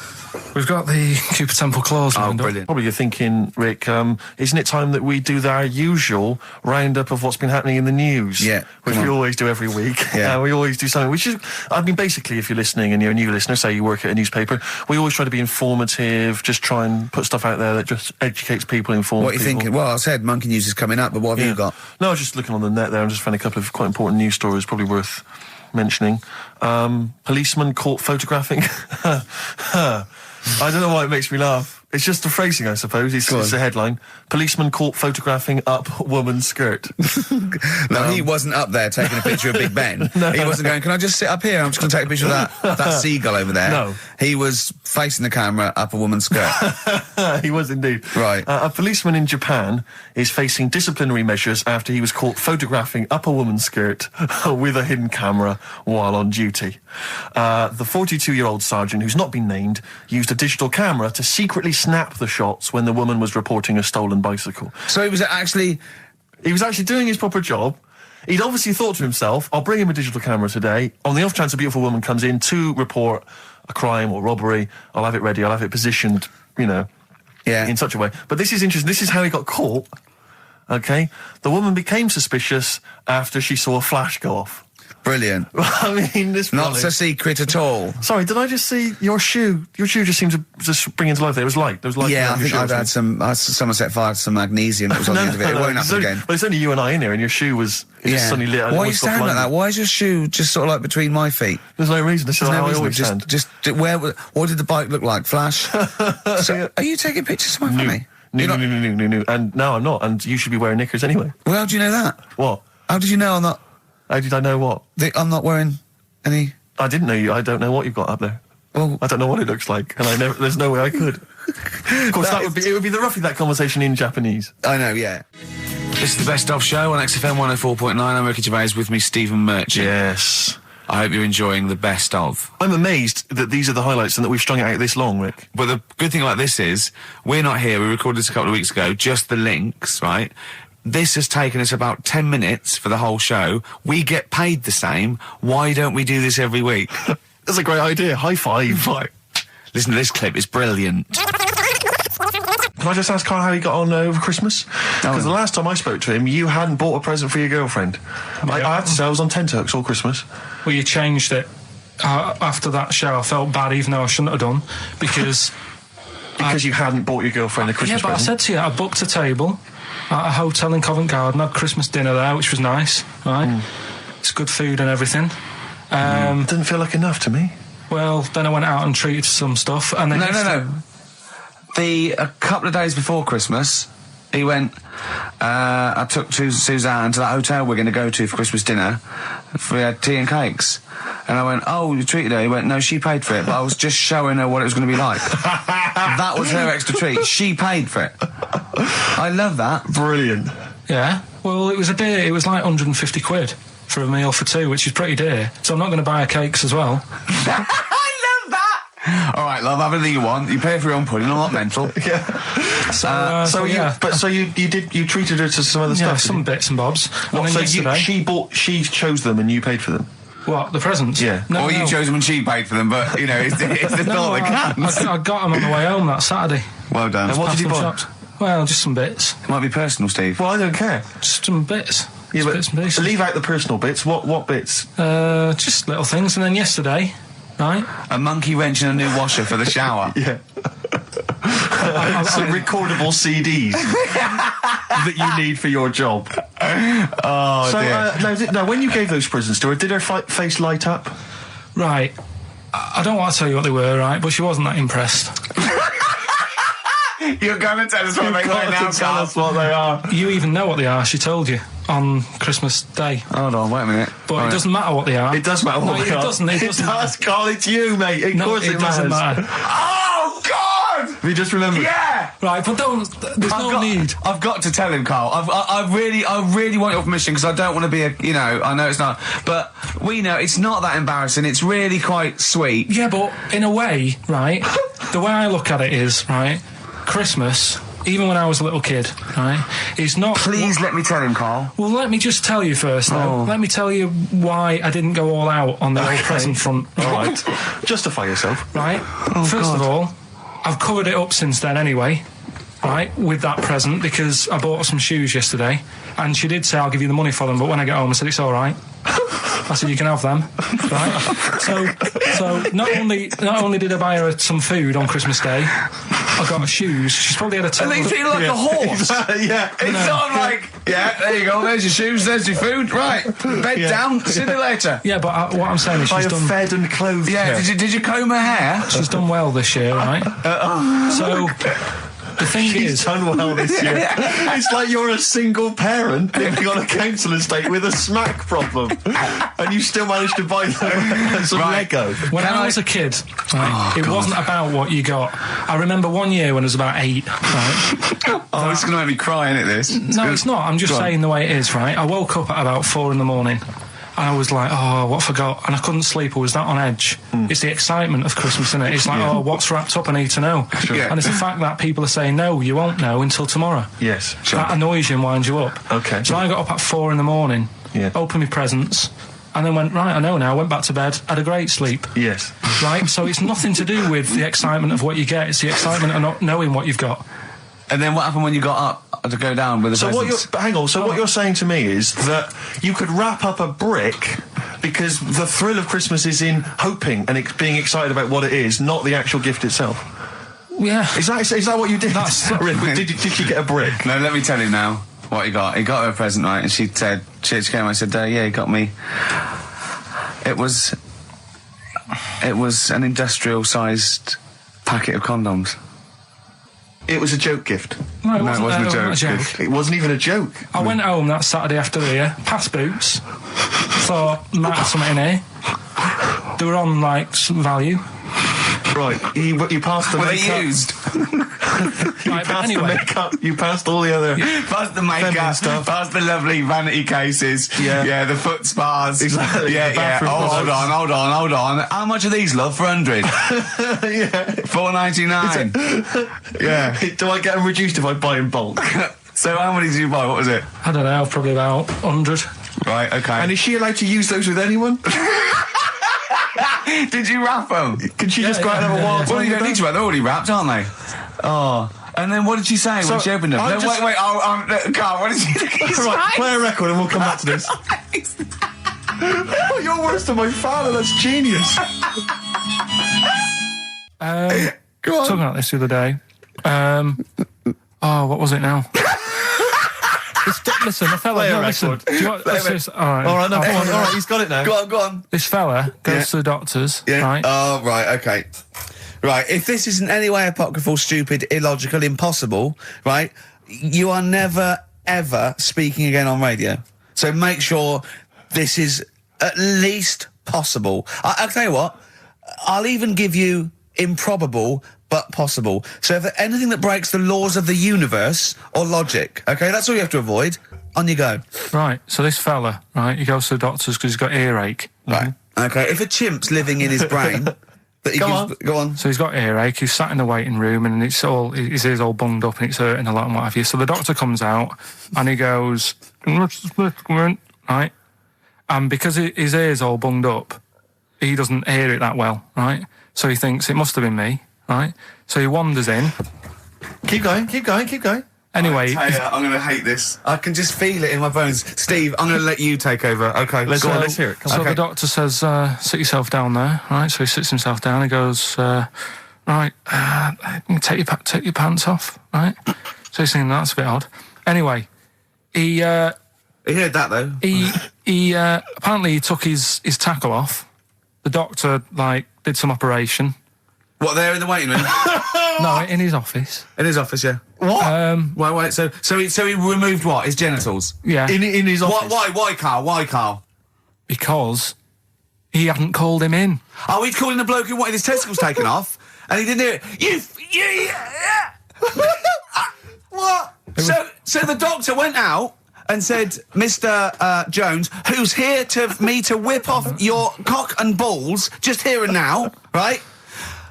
We've got the Cooper Temple Clause lined up. Brilliant. Probably you're thinking, Rick, isn't it time that we do our usual roundup of what's been happening in the news? Yeah. Which we always do every week. Yeah. We always do something, which is, I mean, basically, if you're listening and you're a new listener, say you work at a newspaper, we always try to be informative, just try and put stuff out there that just educates people, informs people. What are you thinking? Well, I said Monkey News is coming up, but what have you got? No, I was just looking on the net there and just found a couple of quite important news stories, probably worth mentioning. Policeman caught photographing... I don't know why it makes me laugh. It's just the phrasing, I suppose. It's the headline. Policeman caught photographing up woman's skirt. No, he wasn't up there taking a picture of Big Ben. No. He wasn't going, can I just sit up here? I'm just going to take a picture of that seagull over there. No. He was facing the camera up a woman's skirt. He was indeed. Right. A policeman in Japan is facing disciplinary measures after he was caught photographing up a woman's skirt with a hidden camera while on duty. The 42-year-old sergeant, who's not been named, used a digital camera to secretly snap the shots when the woman was reporting a stolen bicycle. So he was actually doing his proper job. He'd obviously thought to himself, I'll bring him a digital camera today. On the off chance a beautiful woman comes in to report a crime or robbery, I'll have it ready, I'll have it positioned, you know, in such a way. But this is interesting. This is how he got caught. Okay? The woman became suspicious after she saw a flash go off. Brilliant. I mean, this not so secret at all. Sorry, did I just see your shoe? Your shoe just seemed to just spring into life there. It was light. There was light. Yeah, I think I've had someone set fire to some magnesium that was on the end of it. It won't happen again. But it's only you and I in here, and your shoe was just suddenly lit. Why are you standing like that? Why is your shoe just sort of like between my feet? There's no reason. This is how I always stand. What did the bike look like? Flash? So, are you taking pictures of my family? No. And no, I'm not. And you should be wearing knickers anyway. Well, how do you know that? What? How did you know I'm not? How did I know what? I'm not wearing any... I didn't know you. I don't know what you've got up there. Well... I don't know what it looks like, and there's no way I could. Of course, it would be roughly that conversation in Japanese. I know, yeah. This is the Best Of Show on XFM 104.9. I'm Ricky Gervais, with me Stephen Merchant. Yes. I hope you're enjoying the Best Of. I'm amazed that these are the highlights and that we've strung it out this long, Rick. But the good thing about this is, we're not here, we recorded this a couple of weeks ago, just the links, right? This has taken us about 10 minutes for the whole show. We get paid the same. Why don't we do this every week? That's a great idea. High five. Listen to this clip. It's brilliant. Can I just ask Karl how he got on over Christmas? Because the last time I spoke to him, you hadn't bought a present for your girlfriend. I had to say I was on tenterhooks all Christmas. Well, you changed it. After that show, I felt bad, even though I shouldn't have done, because... because you hadn't bought your girlfriend a Christmas present? I said to you, I booked a table at a hotel in Covent Garden, had Christmas dinner there, which was nice, right? It's good food and everything. Didn't feel like enough to me. Well, then I went out and treated some stuff, and then... No. A couple of days before Christmas, he went, I took Suzanne to that hotel we're going to go to for Christmas dinner. We had tea and cakes. And I went, oh, you treated her? He went, no, she paid for it, but I was just showing her what it was going to be like. That was her extra treat. She paid for it. I love that. Brilliant. Yeah. Well, it was a dear. It was like 150 quid for a meal for two, which is pretty dear. So I'm not going to buy her cakes as well. I love that! All right, love, have anything you want. You pay for your own pudding. I'm not mental. Yeah. So you treated her to some other stuff? Yeah, some bits and bobs. What, and then she chose them and you paid for them? What, the presents? Yeah. No, you chose them and she paid for them, but, you know, it's the thought that counts. I got them on the way home that Saturday. Well done. And what did you buy? Shops. Well, just some bits. It might be personal, Steve. Well, I don't care. Just some bits. Yeah, but bits and pieces. Leave out the personal bits. What bits? Just little things. And then yesterday, right? A monkey wrench and a new washer for the shower. Yeah. Some recordable CDs that you need for your job. Oh, so, dear. Now, when you gave those presents to her, did her face light up? Right. I don't want to tell you what they were, right? But she wasn't that impressed. You're going to tell us what they are now, tell us what they are. You even know what they are. She told you on Christmas Day. Hold on, wait a minute. But it doesn't matter what they are. It does matter what they are. It doesn't. It does, Karl. It's you, mate. Of course it doesn't matter. Oh, God! Have you just remembered? Yeah! Right, but there's no need. I've got to tell him, Karl. I really want your permission, because I don't want to be I know it's not, but we know it's not that embarrassing. It's really quite sweet. Yeah, but in a way, right, the way I look at it is, right, Christmas, even when I was a little kid, right, is not... Please let me tell him, Karl. Well, let me just tell you first, though. Let me tell you why I didn't go all out on the old present front. All right. Justify yourself. Right. First of all, I've covered it up since then anyway, right, with that present, because I bought her some shoes yesterday, and she did say, I'll give you the money for them, but when I get home, I said, it's all right. I said, you can have them, right? So not only did I buy her some food on Christmas Day, I got her shoes. She's probably had a And they feel like a horse. Yeah. It's sort of like, yeah, there you go, there's your shoes, there's your food, right, bed down, see you later. Yeah, but what I'm saying is she's done... fed and clothed. Yeah, did you comb her hair? She's done well this year, right? So... The thing She's done well this year. It's like you're a single parent living on a council estate with a smack problem, and you still managed to buy them some Lego. When I was a kid, right, it wasn't about what you got. I remember one year when I was about 8. Right, this is going to make me cry, isn't it? This? No, it's not. I'm just saying the way it is. Right, I woke up at about 4 in the morning. And I was like, oh, what I forgot? And I couldn't sleep. I was that on edge. It's the excitement of Christmas, isn't it? It's like, oh, what's wrapped up? I need to know. Sure. And it's the fact that people are saying, no, you won't know until tomorrow. Yes. Sure. That annoys you and winds you up. Okay. So I got up at 4 in the morning opened my presents, and then went, right, I know now, went back to bed, had a great sleep. Yes. Right? So it's nothing to do with the excitement of what you get, it's the excitement of not knowing what you've got. And then what happened when you got up to go down with the presents? What you're saying to me is that you could wrap up a brick because the thrill of Christmas is in hoping and being excited about what it is, not the actual gift itself. Yeah. Is that what you did? Did you get a brick? No, let me tell you now what he got. He got her a present, right? And she said, she came and said, yeah, he got me. It was an industrial-sized packet of condoms. It was a joke gift. No, it wasn't a joke. It wasn't even a joke. I went home that Saturday after here, past Boots, thought, might have something in here. They were on, like, some value. Right, you passed the makeup. Were they used? The makeup, you passed all the other... Passed the makeup, stuff. Passed the lovely vanity cases. Yeah, the foot spas. Exactly. Yeah. Hold on. How much are these, love, for 100? Yeah. $4.99. Yeah. Do I get them reduced if I buy in bulk? So how many did you buy? What was it? I don't know, probably about 100. Right, okay. And is she allowed to use those with anyone? Did you wrap them? Can she just go out and have a wild time? Well, you don't need to wrap. They're already wrapped, aren't they? Oh. And then what did she say when she opened them? No, wait. Carl, what did she say? Right, play a record and we'll come back to this. Oh, you're worse than my father. That's genius. Go on. Talking about this the other day. What was it now? Listen, the fella. Play a record. Do you want, all right, All right, he's got it now. Go on. This fella goes to the doctors, right? Oh, right, okay. Right, if this is in any way apocryphal, stupid, illogical, impossible, right, you are never, ever speaking again on radio. So make sure this is at least possible. I'll tell you what, I'll even give you improbable, but possible. So if anything that breaks the laws of the universe or logic, okay, that's all you have to avoid. On you go. Right, so this fella, right, he goes to the doctors because he's got earache. Right, okay, if a chimp's living in his brain... Go on. So he's got earache, he's sat in the waiting room and his ear's all bunged up and it's hurting a lot and what have you. So the doctor comes out and he goes, right? And because his ear's all bunged up, he doesn't hear it that well, right? So he thinks it must have been me, right? So he wanders in. Keep going. Anyway, I'm going to hate this. I can just feel it in my bones. Steve, I'm going to let you take over. Okay, let's hear it. So the doctor says, sit yourself down there, right? So he sits himself down. He goes, right, take your pants off, right? So he's thinking that's a bit odd. Anyway, he heard that though. He apparently he took his tackle off. The doctor did some operation. What, there in the waiting room? No, in his office. In his office, yeah. What? Wait. So he removed what? His genitals? Yeah. In his office. Why, Carl? Because he hadn't called him in. Oh, he'd called in the bloke who wanted his testicles taken off, and he didn't do it. What? So the doctor went out and said, Mr. Jones, who's here to whip off your cock and balls just here and now, right?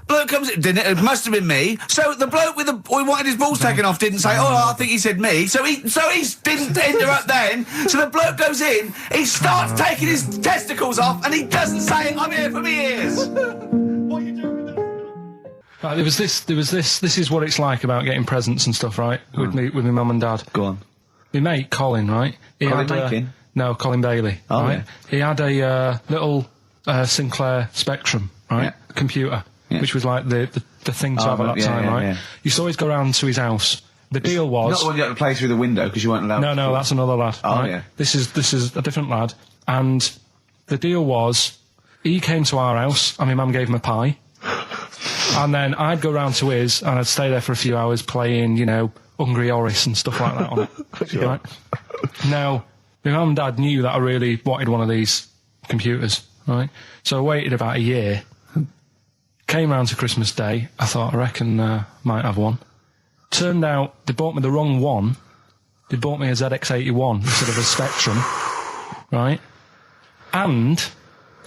Bloke comes in, didn't it? It must have been me. So the bloke who wanted his balls taken off didn't say, I think he said me. So he didn't interrupt then. So the bloke goes in, he starts taking his testicles off, and he doesn't say, I'm here for me ears. What are you doing with that? Right, there was this. This is what it's like about getting presents and stuff, right? With me, with my mum and dad. Go on. My mate Colin, right? No, Colin Bailey. Oh, right? yeah. He had a little Sinclair Spectrum, right? Computer. Yeah. Which was like the thing to have at that time, right? Yeah. You used to always go round to his house. The deal was... Not the one you had to play through the window because you weren't allowed to... No, that's another lad. Oh, right? yeah. This is a different lad. And the deal was, he came to our house and my mum gave him a pie. And then I'd go round to his and I'd stay there for a few hours playing, Hungry Horace and stuff like that on it. Right? Now, my mum and dad knew that I really wanted one of these computers, right? So I waited about a year... Came round to Christmas Day, I thought, I reckon might have one. Turned out, they bought me the wrong one. They bought me a ZX81 instead of a Spectrum, right? And,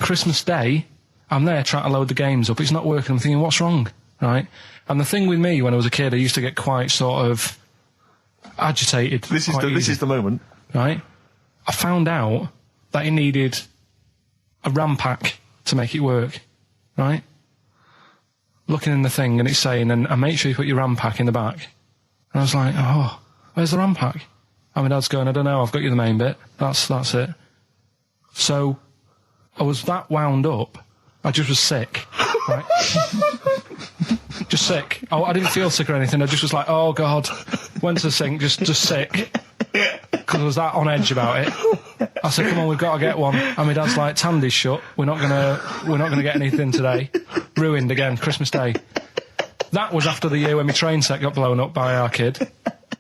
Christmas Day, I'm there trying to load the games up, it's not working, I'm thinking, what's wrong, right? And the thing with me, when I was a kid, I used to get quite sort of agitated. This is the moment. Right? I found out that it needed a RAM pack to make it work, right? Looking in the thing and it's saying, and make sure you put your RAM pack in the back. And I was like, oh, where's the RAM pack? And my dad's going, I don't know, I've got you the main bit. That's it. So I was that wound up, I just was sick, right? Just sick. I didn't feel sick or anything, I just was like, oh God, went to the sink, just sick. Because I was that on edge about it. I said, come on, we've got to get one. And my dad's like, Tandy's shut, we're not gonna get anything today. Ruined again, Christmas Day. That was after the year when my train set got blown up by our kid.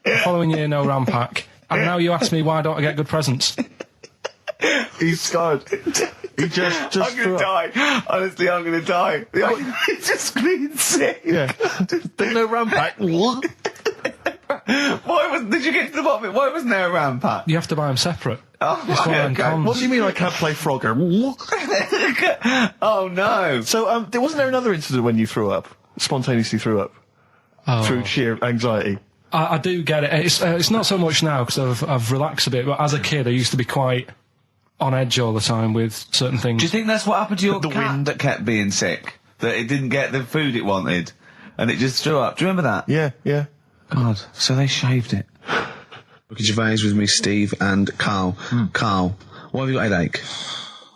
The following year, no RAM pack. And now you ask me, why don't I get good presents? He's scarred. He just I'm gonna die. Honestly, I'm gonna die. He's just screaming sick. Yeah. There's no RAM pack. What? Did you get to the bottom of it? Why wasn't there a RAM pack? You have to buy them separate. Oh, okay. What do you mean I can't play Frogger? Oh no. So, wasn't there another incident when you threw up? Spontaneously threw up? Through sheer anxiety? I do get it. It's not so much now because I've relaxed a bit, but as a kid I used to be quite on edge all the time with certain things. Do you think that's what happened to your cat that kept being sick? That it didn't get the food it wanted and it just threw up? Do you remember that? Yeah. God, so they shaved it. Ricky Gervais with me, Steve and Carl. Carl, why have you got a headache?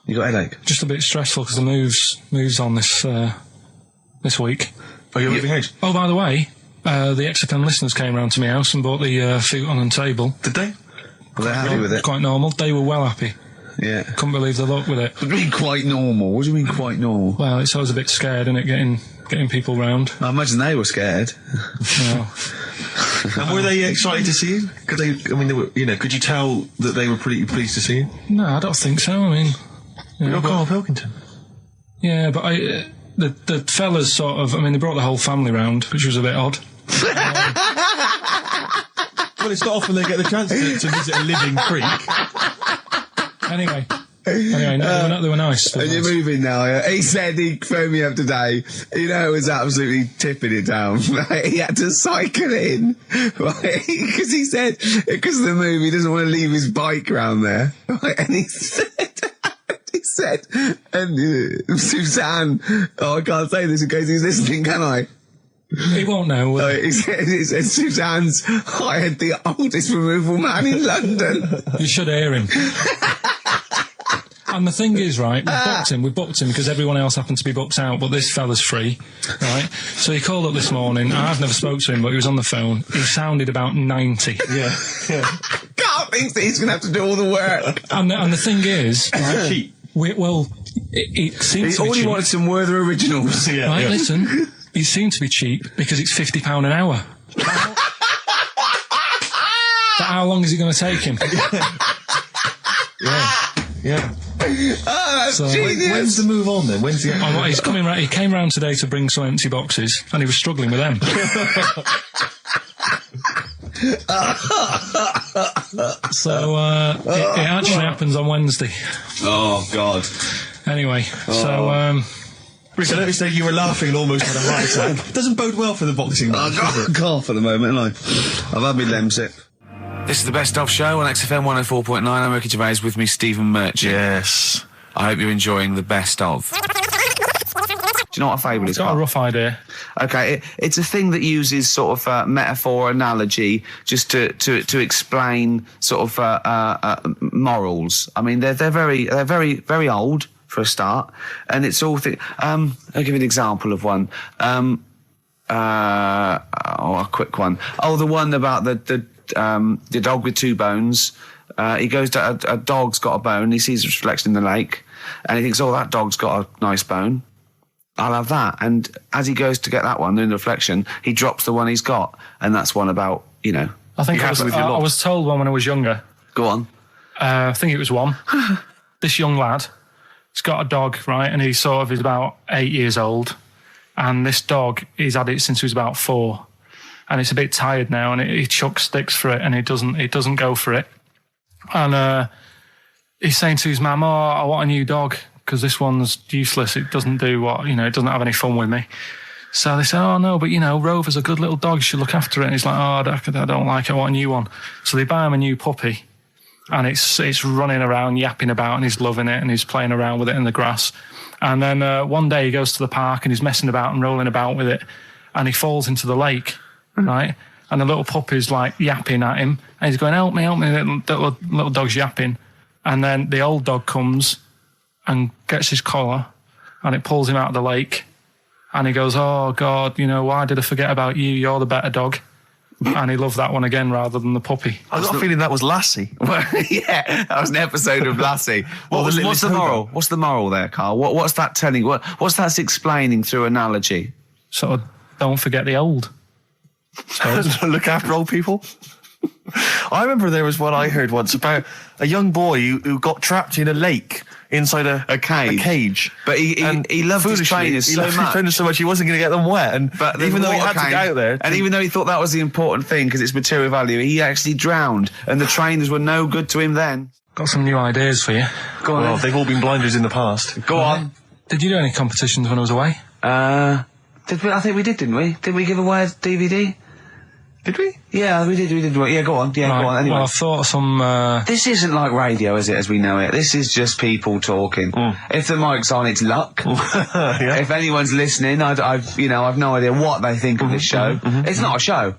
You got a headache? Just a bit stressful because the moves on this week. Are you moving house? Oh, by the way, the XFM listeners came round to my house and bought the futon and table. Did they? Were they happy with it? Quite normal. They were well happy. Yeah. Couldn't believe the luck with it. What do you mean quite normal? What do you mean quite normal? Well, it's always a bit scared, isn't it, getting people round. I imagine they were scared. No. And were they excited to see you? Could you tell that they were pretty pleased to see you? No, I don't think so. I mean, you're Karl Pilkington. Yeah, but the fellas sort of, they brought the whole family round, which was a bit odd. Well, it's not often they get the chance to visit a living creek. Anyway, no, they were nice. And you're moving now, yeah? He said he phoned me up today. It was absolutely tipping it down. Right? He had to cycle in, right? Because he said, because of the move, he doesn't want to leave his bike round there. Right? And he said, and Suzanne, I can't say this in case he's listening, can I? He won't know. He said Suzanne's hired the oldest removal man in London. You should hear him. And the thing is, right, we booked him because everyone else happened to be booked out, but this fella's free, right? So he called up this morning. I've never spoke to him, but he was on the phone. He sounded about 90. Yeah. Carl thinks that he's going to have to do all the work. And the thing is, right, cheap. It seems to be cheap. He wanted some Werther originals. Listen, he seemed to be cheap because it's £50 an hour. But how long is it going to take him? Yeah. Oh, that's genius. When's the move on then? When's the? He's coming round. He came round today to bring some empty boxes, and he was struggling with them. So it actually happens on Wednesday. Oh God. Anyway, so. Rick, I noticed that you were laughing and almost had a heart attack. Doesn't bode well for the boxing match, does it? Cough at the moment, haven't I? I've had my lemsip. This is the Best Of Show on XFM 104.9. I'm Ricky Gervais, with me Stephen Merchant. Yes. I hope you're enjoying the Best Of. Do you know what a fable is? I've got a rough idea. Okay, it's a thing that uses sort of metaphor, analogy, just to explain sort of morals. They're very old for a start, and it's all I'll give you an example of one. A quick one. The one about the dog with two bones. He goes to a dog's got a bone. He sees a reflection in the lake, and he thinks, "Oh, that dog's got a nice bone. I'll have that." And as he goes to get that one in the reflection, he drops the one he's got, and that's one about I think I was told one when I was younger. Go on. I think it was one. This young lad, he's got a dog, right, and he's about 8 years old, and this dog, he's had it since he was about 4. And it's a bit tired now, and he chucks sticks for it, and it doesn't go for it. And he's saying to his mum, "Oh, I want a new dog because this one's useless. It doesn't do it doesn't have any fun with me." So they say, "Oh no, but Rover's a good little dog. You should look after it." And he's like, "Oh, I don't like it. I want a new one." So they buy him a new puppy, and it's running around, yapping about, and he's loving it, and he's playing around with it in the grass. And then one day he goes to the park and he's messing about and rolling about with it, and he falls into the lake, right? And the little puppy's like yapping at him, and he's going, help me, the little dog's yapping. And then the old dog comes and gets his collar, and it pulls him out of the lake, and he goes, oh God, why did I forget about you? You're the better dog. And he loved that one again rather than the puppy. I got a feeling that was Lassie. Well, yeah, that was an episode of Lassie. What's the moral? What's the moral there, Carl? What's that telling? What's that explaining through analogy? Sort of, don't forget the old. Look after old people. I remember there was one I heard once about a young boy who got trapped in a lake inside a cage. But he loved his trainers so much he wasn't going to get them wet. But even though he had to get out there, and even though he thought that was the important thing because it's material value, he actually drowned, and the trainers were no good to him then. Got some new ideas for you. Go on. Well, they've all been blinders in the past. Go on. Did you do any competitions when I was away? Did we? I think we did, didn't we? Did we give away a DVD? Did we? Yeah, we did. Yeah, go on. Yeah, right. Go on. Anyway. Well, I thought some... This isn't like radio, is it, as we know it? This is just people talking. If the mic's on, it's luck. Yeah. If anyone's listening, I've no idea what they think of this show. It's not a show.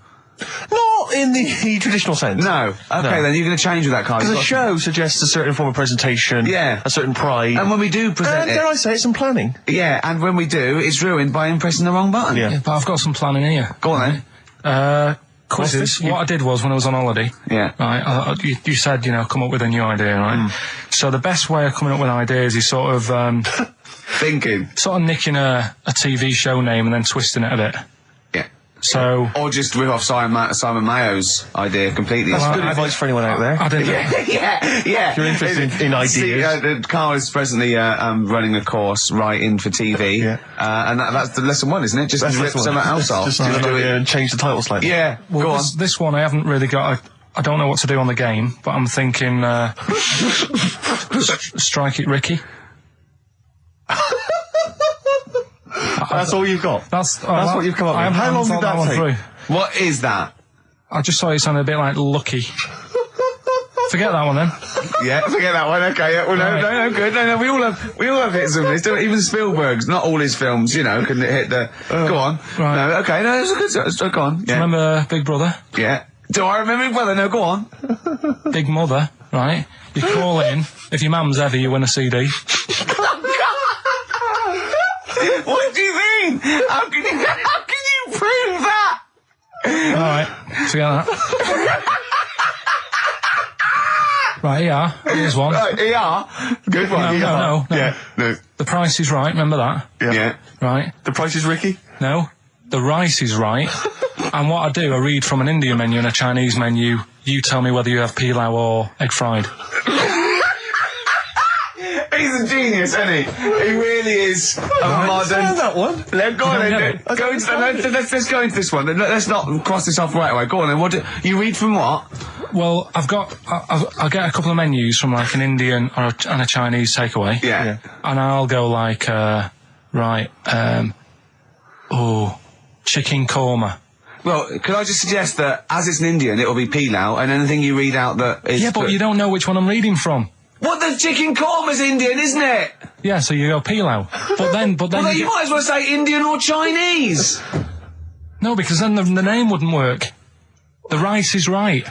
Not in the traditional sense. No. Okay, then you're going to change with that, Carl. Because a show suggests a certain form of presentation. Yeah. A certain pride. And when we do present dare I say it, some planning. Yeah, and when we do, it's ruined by him pressing the wrong button. Yeah, but I've got some planning here. Go on then. Quizzes. What I did was, when I was on holiday, right, you said, come up with a new idea, right? So the best way of coming up with ideas is sort of... thinking. Sort of nicking a TV show name and then twisting it a bit. Yeah. So... Or just rip off Simon Mayo's idea completely. That's good advice for anyone out there. I didn't Yeah. If you're interested in ideas. Carl is presently running a course writing for TV. Yeah. And that's the lesson one, isn't it? Just rip something else off. Just do it and change the title slightly. Yeah. Well, go on. This one I haven't really got... I don't know what to do on the game, but I'm thinking... Strike It Ricky. That's all you've got? That's what you've come up with. How long did that take? What is that? I just thought it sounded a bit like Lucky. Forget that one then. Yeah, forget that one. Okay, yeah, well, no, good. No, we all have hits of this. Even Spielberg's, not all his films, can hit the. Go on. Right. No, okay, no, it's a good. Go on. Yeah. Remember Big Brother? Yeah. Do I remember Big Brother? No, go on. Big Mother, right? You call in. If your mum's ever, you win a CD. What do you mean? How can you prove that? Alright, forget that. Right, ER. Here's one. Right, ER. Good one. No. Yeah, no. The Price is Right, remember that? Yeah. Right. The Price is Ricky? No. The Rice is Right. And what I do, I read from an Indian menu and a Chinese menu. You tell me whether you have pilau or egg fried. He's a genius, isn't he? He really is a modern... that one. Let's go into this one. Let's not cross this off right away. Go on then. You read from what? Well, I'll get a couple of menus from like an Indian and a Chinese takeaway. Yeah. And I'll go like, chicken korma. Well, could I just suggest that as it's an Indian, it'll be pilau, and anything you read out that is... Yeah, but you don't know which one I'm reading from. What, the chicken korma's Indian, isn't it? Yeah, so you go pilau. But then well, you might as well say Indian or Chinese. No, because then the name wouldn't work. The Rice is Right.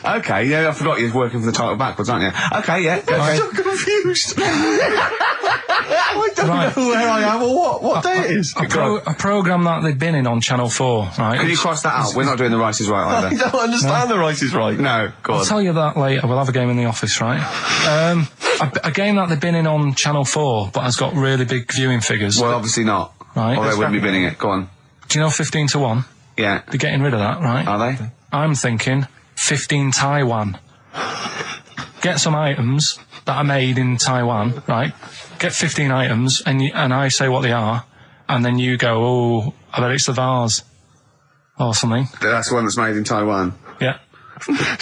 Okay, yeah, I forgot you're working for the title backwards, aren't you? Okay, yeah. I'm so confused. I don't know where I am or what day it is. A programme that they've been in on Channel 4, right? Can you cross that out? We're not doing The Rice is Right either. I don't understand The Rice is Right. No, go on. I'll tell you that later. We'll have a game in the office, right? A game that they've been in on Channel 4, but has got really big viewing figures. Well, obviously not. Right. Or they wouldn't be binning it. Go on. Do you know 15 to 1? Yeah. They're getting rid of that, right? Are they? I'm thinking 15 Taiwan. Get some items that are made in Taiwan, right? Get 15 items, and I say what they are, and then you go, oh, I bet it's the vase. Or something. That's the one that's made in Taiwan. Yeah.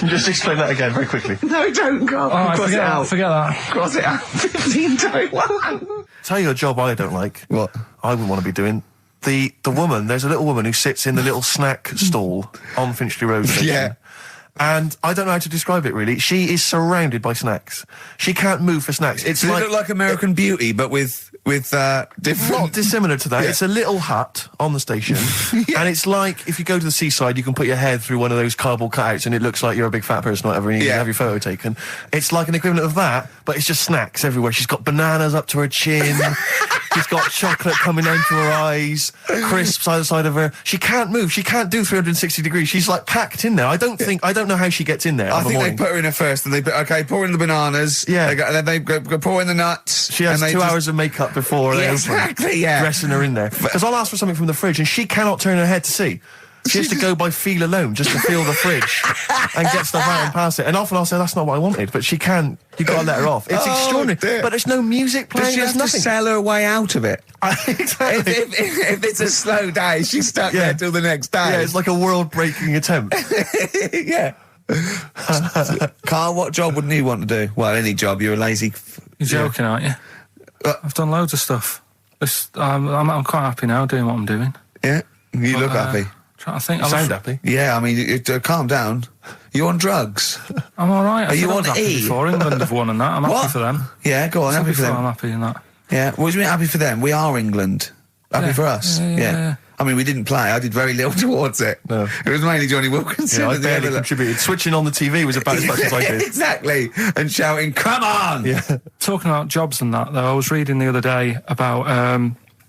Just explain that again very quickly. No, don't, Carl. Cross it out. Forget that. Cross it out. 15 Taiwan. Tell you a job I don't like. What? I wouldn't want to be doing. The woman, there's a little woman who sits in the little snack stall on Finchley Road station. Yeah. And I don't know how to describe it, really. She is surrounded by snacks. She can't move for snacks. It's Does it look like American Beauty, but with different... Not dissimilar to that. Yeah. It's a little hut on the station. And it's like, if you go to the seaside, you can put your head through one of those cardboard cutouts and it looks like you're a big fat person or whatever, and you can have your photo taken. It's like an equivalent of that, but it's just snacks everywhere. She's got bananas up to her chin. She's got chocolate coming down to her eyes, crisps either side of her. She can't move. She can't do 360 degrees. She's like packed in there. I don't know how she gets in there. I think they put her in there first, and pour in the bananas. Yeah. And then they go pour in the nuts. She has 2 hours of makeup before they exactly, yeah. Dressing her in there. Because I'll ask for something from the fridge, and she cannot turn her head to see. She has to go by feel alone, just to feel the fridge and get stuff out and pass it. And often I'll say, that's not what I wanted, but she can't. You've got to let her off. It's extraordinary. Dear. But there's no music playing. Does she have to sell her way out of it? Exactly. If it's a slow day, she's stuck there till the next day. Yeah, it's like a world-breaking attempt. Yeah. Carl, what job wouldn't you want to do? Well, any job. You're a lazy... You're joking, aren't you? I've done loads of stuff. I'm quite happy now doing what I'm doing. Yeah? You look happy. Trying to think. You sound happy. Yeah, I mean, calm down. You on drugs? I'm all right. Are you on E? Before England have won and that. I'm happy for them. Yeah, go on. Happy for them. I'm happy in that. Yeah. What do you mean happy for them? We are England. Happy for us. Yeah. I mean, we didn't play. I did very little towards it. No. It was mainly Johnny Wilkinson. Yeah, I barely contributed. Switching on the TV was about as much as I did. Exactly. And shouting, "Come on!" Yeah. Talking about jobs and that, though, I was reading the other day about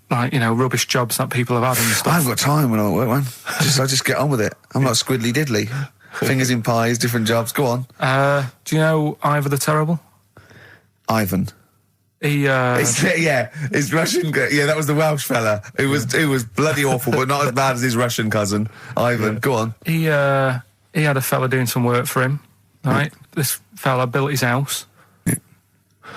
rubbish jobs that people have had and stuff. I haven't got time when I'm at work, man. I just get on with it. I'm not squiddly diddly. Fingers in pies, different jobs. Go on. Do you know Ivor the Terrible? Ivan. He, his Russian, that was the Welsh fella who was bloody awful, but not as bad as his Russian cousin, Ivan. Go on. He had a fella doing some work for him, right? This fella built his house.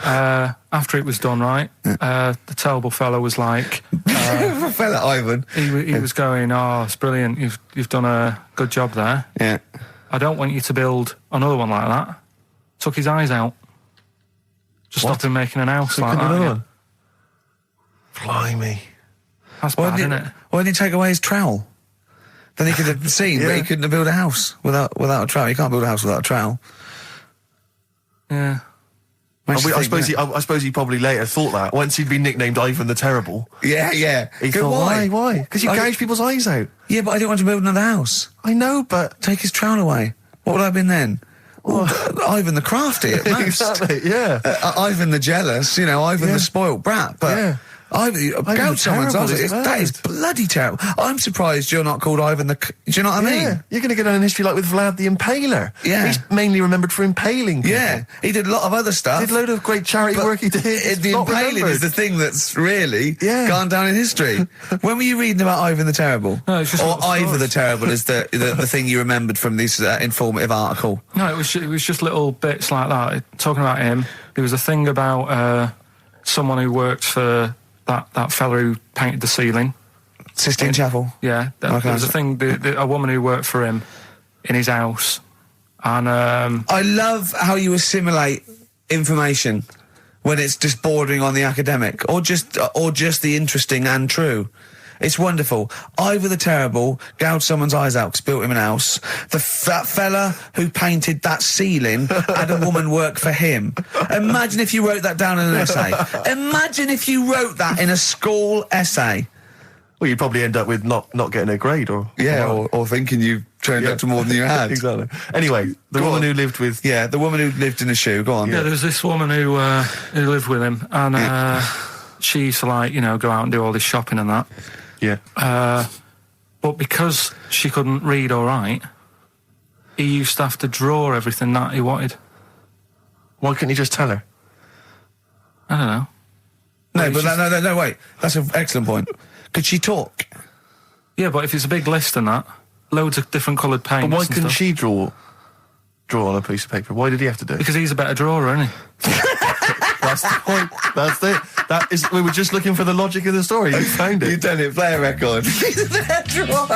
After it was done, right, the terrible fella was like... fella Ivan. He was going, it's brilliant, you've done a good job there. Yeah. I don't want you to build another one like that. Took his eyes out. Just stopped him making an house like that. Yeah. Blimey. That's bad, isn't it? Why didn't he take away his trowel? Then he could have seen, but he couldn't have built a house without a trowel. You can't build a house without a trowel. Yeah. I suppose he probably later thought that, once he'd been nicknamed Ivan the Terrible. Yeah. He thought, why? Because you gouge people's eyes out. Yeah, but I didn't want to build another house. I know, but... Take his trowel away. What would I have been then? Ivan the Crafty at most. Exactly, yeah. Ivan the Jealous, Ivan the Spoilt Brat, but... Yeah. Gouge someone's eyes. That is bloody terrible. I'm surprised you're not called Ivan the... Do you know what I mean? You're going to get down in history like with Vlad the Impaler. Yeah. He's mainly remembered for impaling people. Yeah. He did a lot of other stuff. Did a load of great charity work he did. The impaling is the thing that's really gone down in history. When were you reading about Ivan the Terrible? No, it's just or Ivor the Terrible is the thing you remembered from this informative article? No, it was just little bits like that. Talking about him, there was a thing about someone who worked for... That fella who painted the ceiling. Sistine Chapel? Yeah. There was a thing, a woman who worked for him in his house. And, I love how you assimilate information when it's just bordering on the academic, or just the interesting and true. It's wonderful. Ivor the Terrible gouged someone's eyes out because built him an house. That fella who painted that ceiling had a woman work for him. Imagine if you wrote that down in an essay. Imagine if you wrote that in a school essay. Well, you'd probably end up with not getting a grade, or... Yeah, or thinking you turned up to more than you had. Exactly. Anyway, the woman who lived with... Yeah, the woman who lived in a shoe. Go on. Yeah, there was this woman who lived with him, and she used to, go out and do all this shopping and that. Yeah. But because she couldn't read or write, he used to have to draw everything that he wanted. Why couldn't he just tell her? I don't know. No, wait. That's an excellent point. Could she talk? Yeah, but if it's a big list and that, loads of different coloured paints. But why couldn't she draw on a piece of paper? Why did he have to do it? Because he's a better drawer, isn't he? That's the point. That's it. We were just looking for the logic of the story. You found it. You've done it. Play a record. He's a better drawer.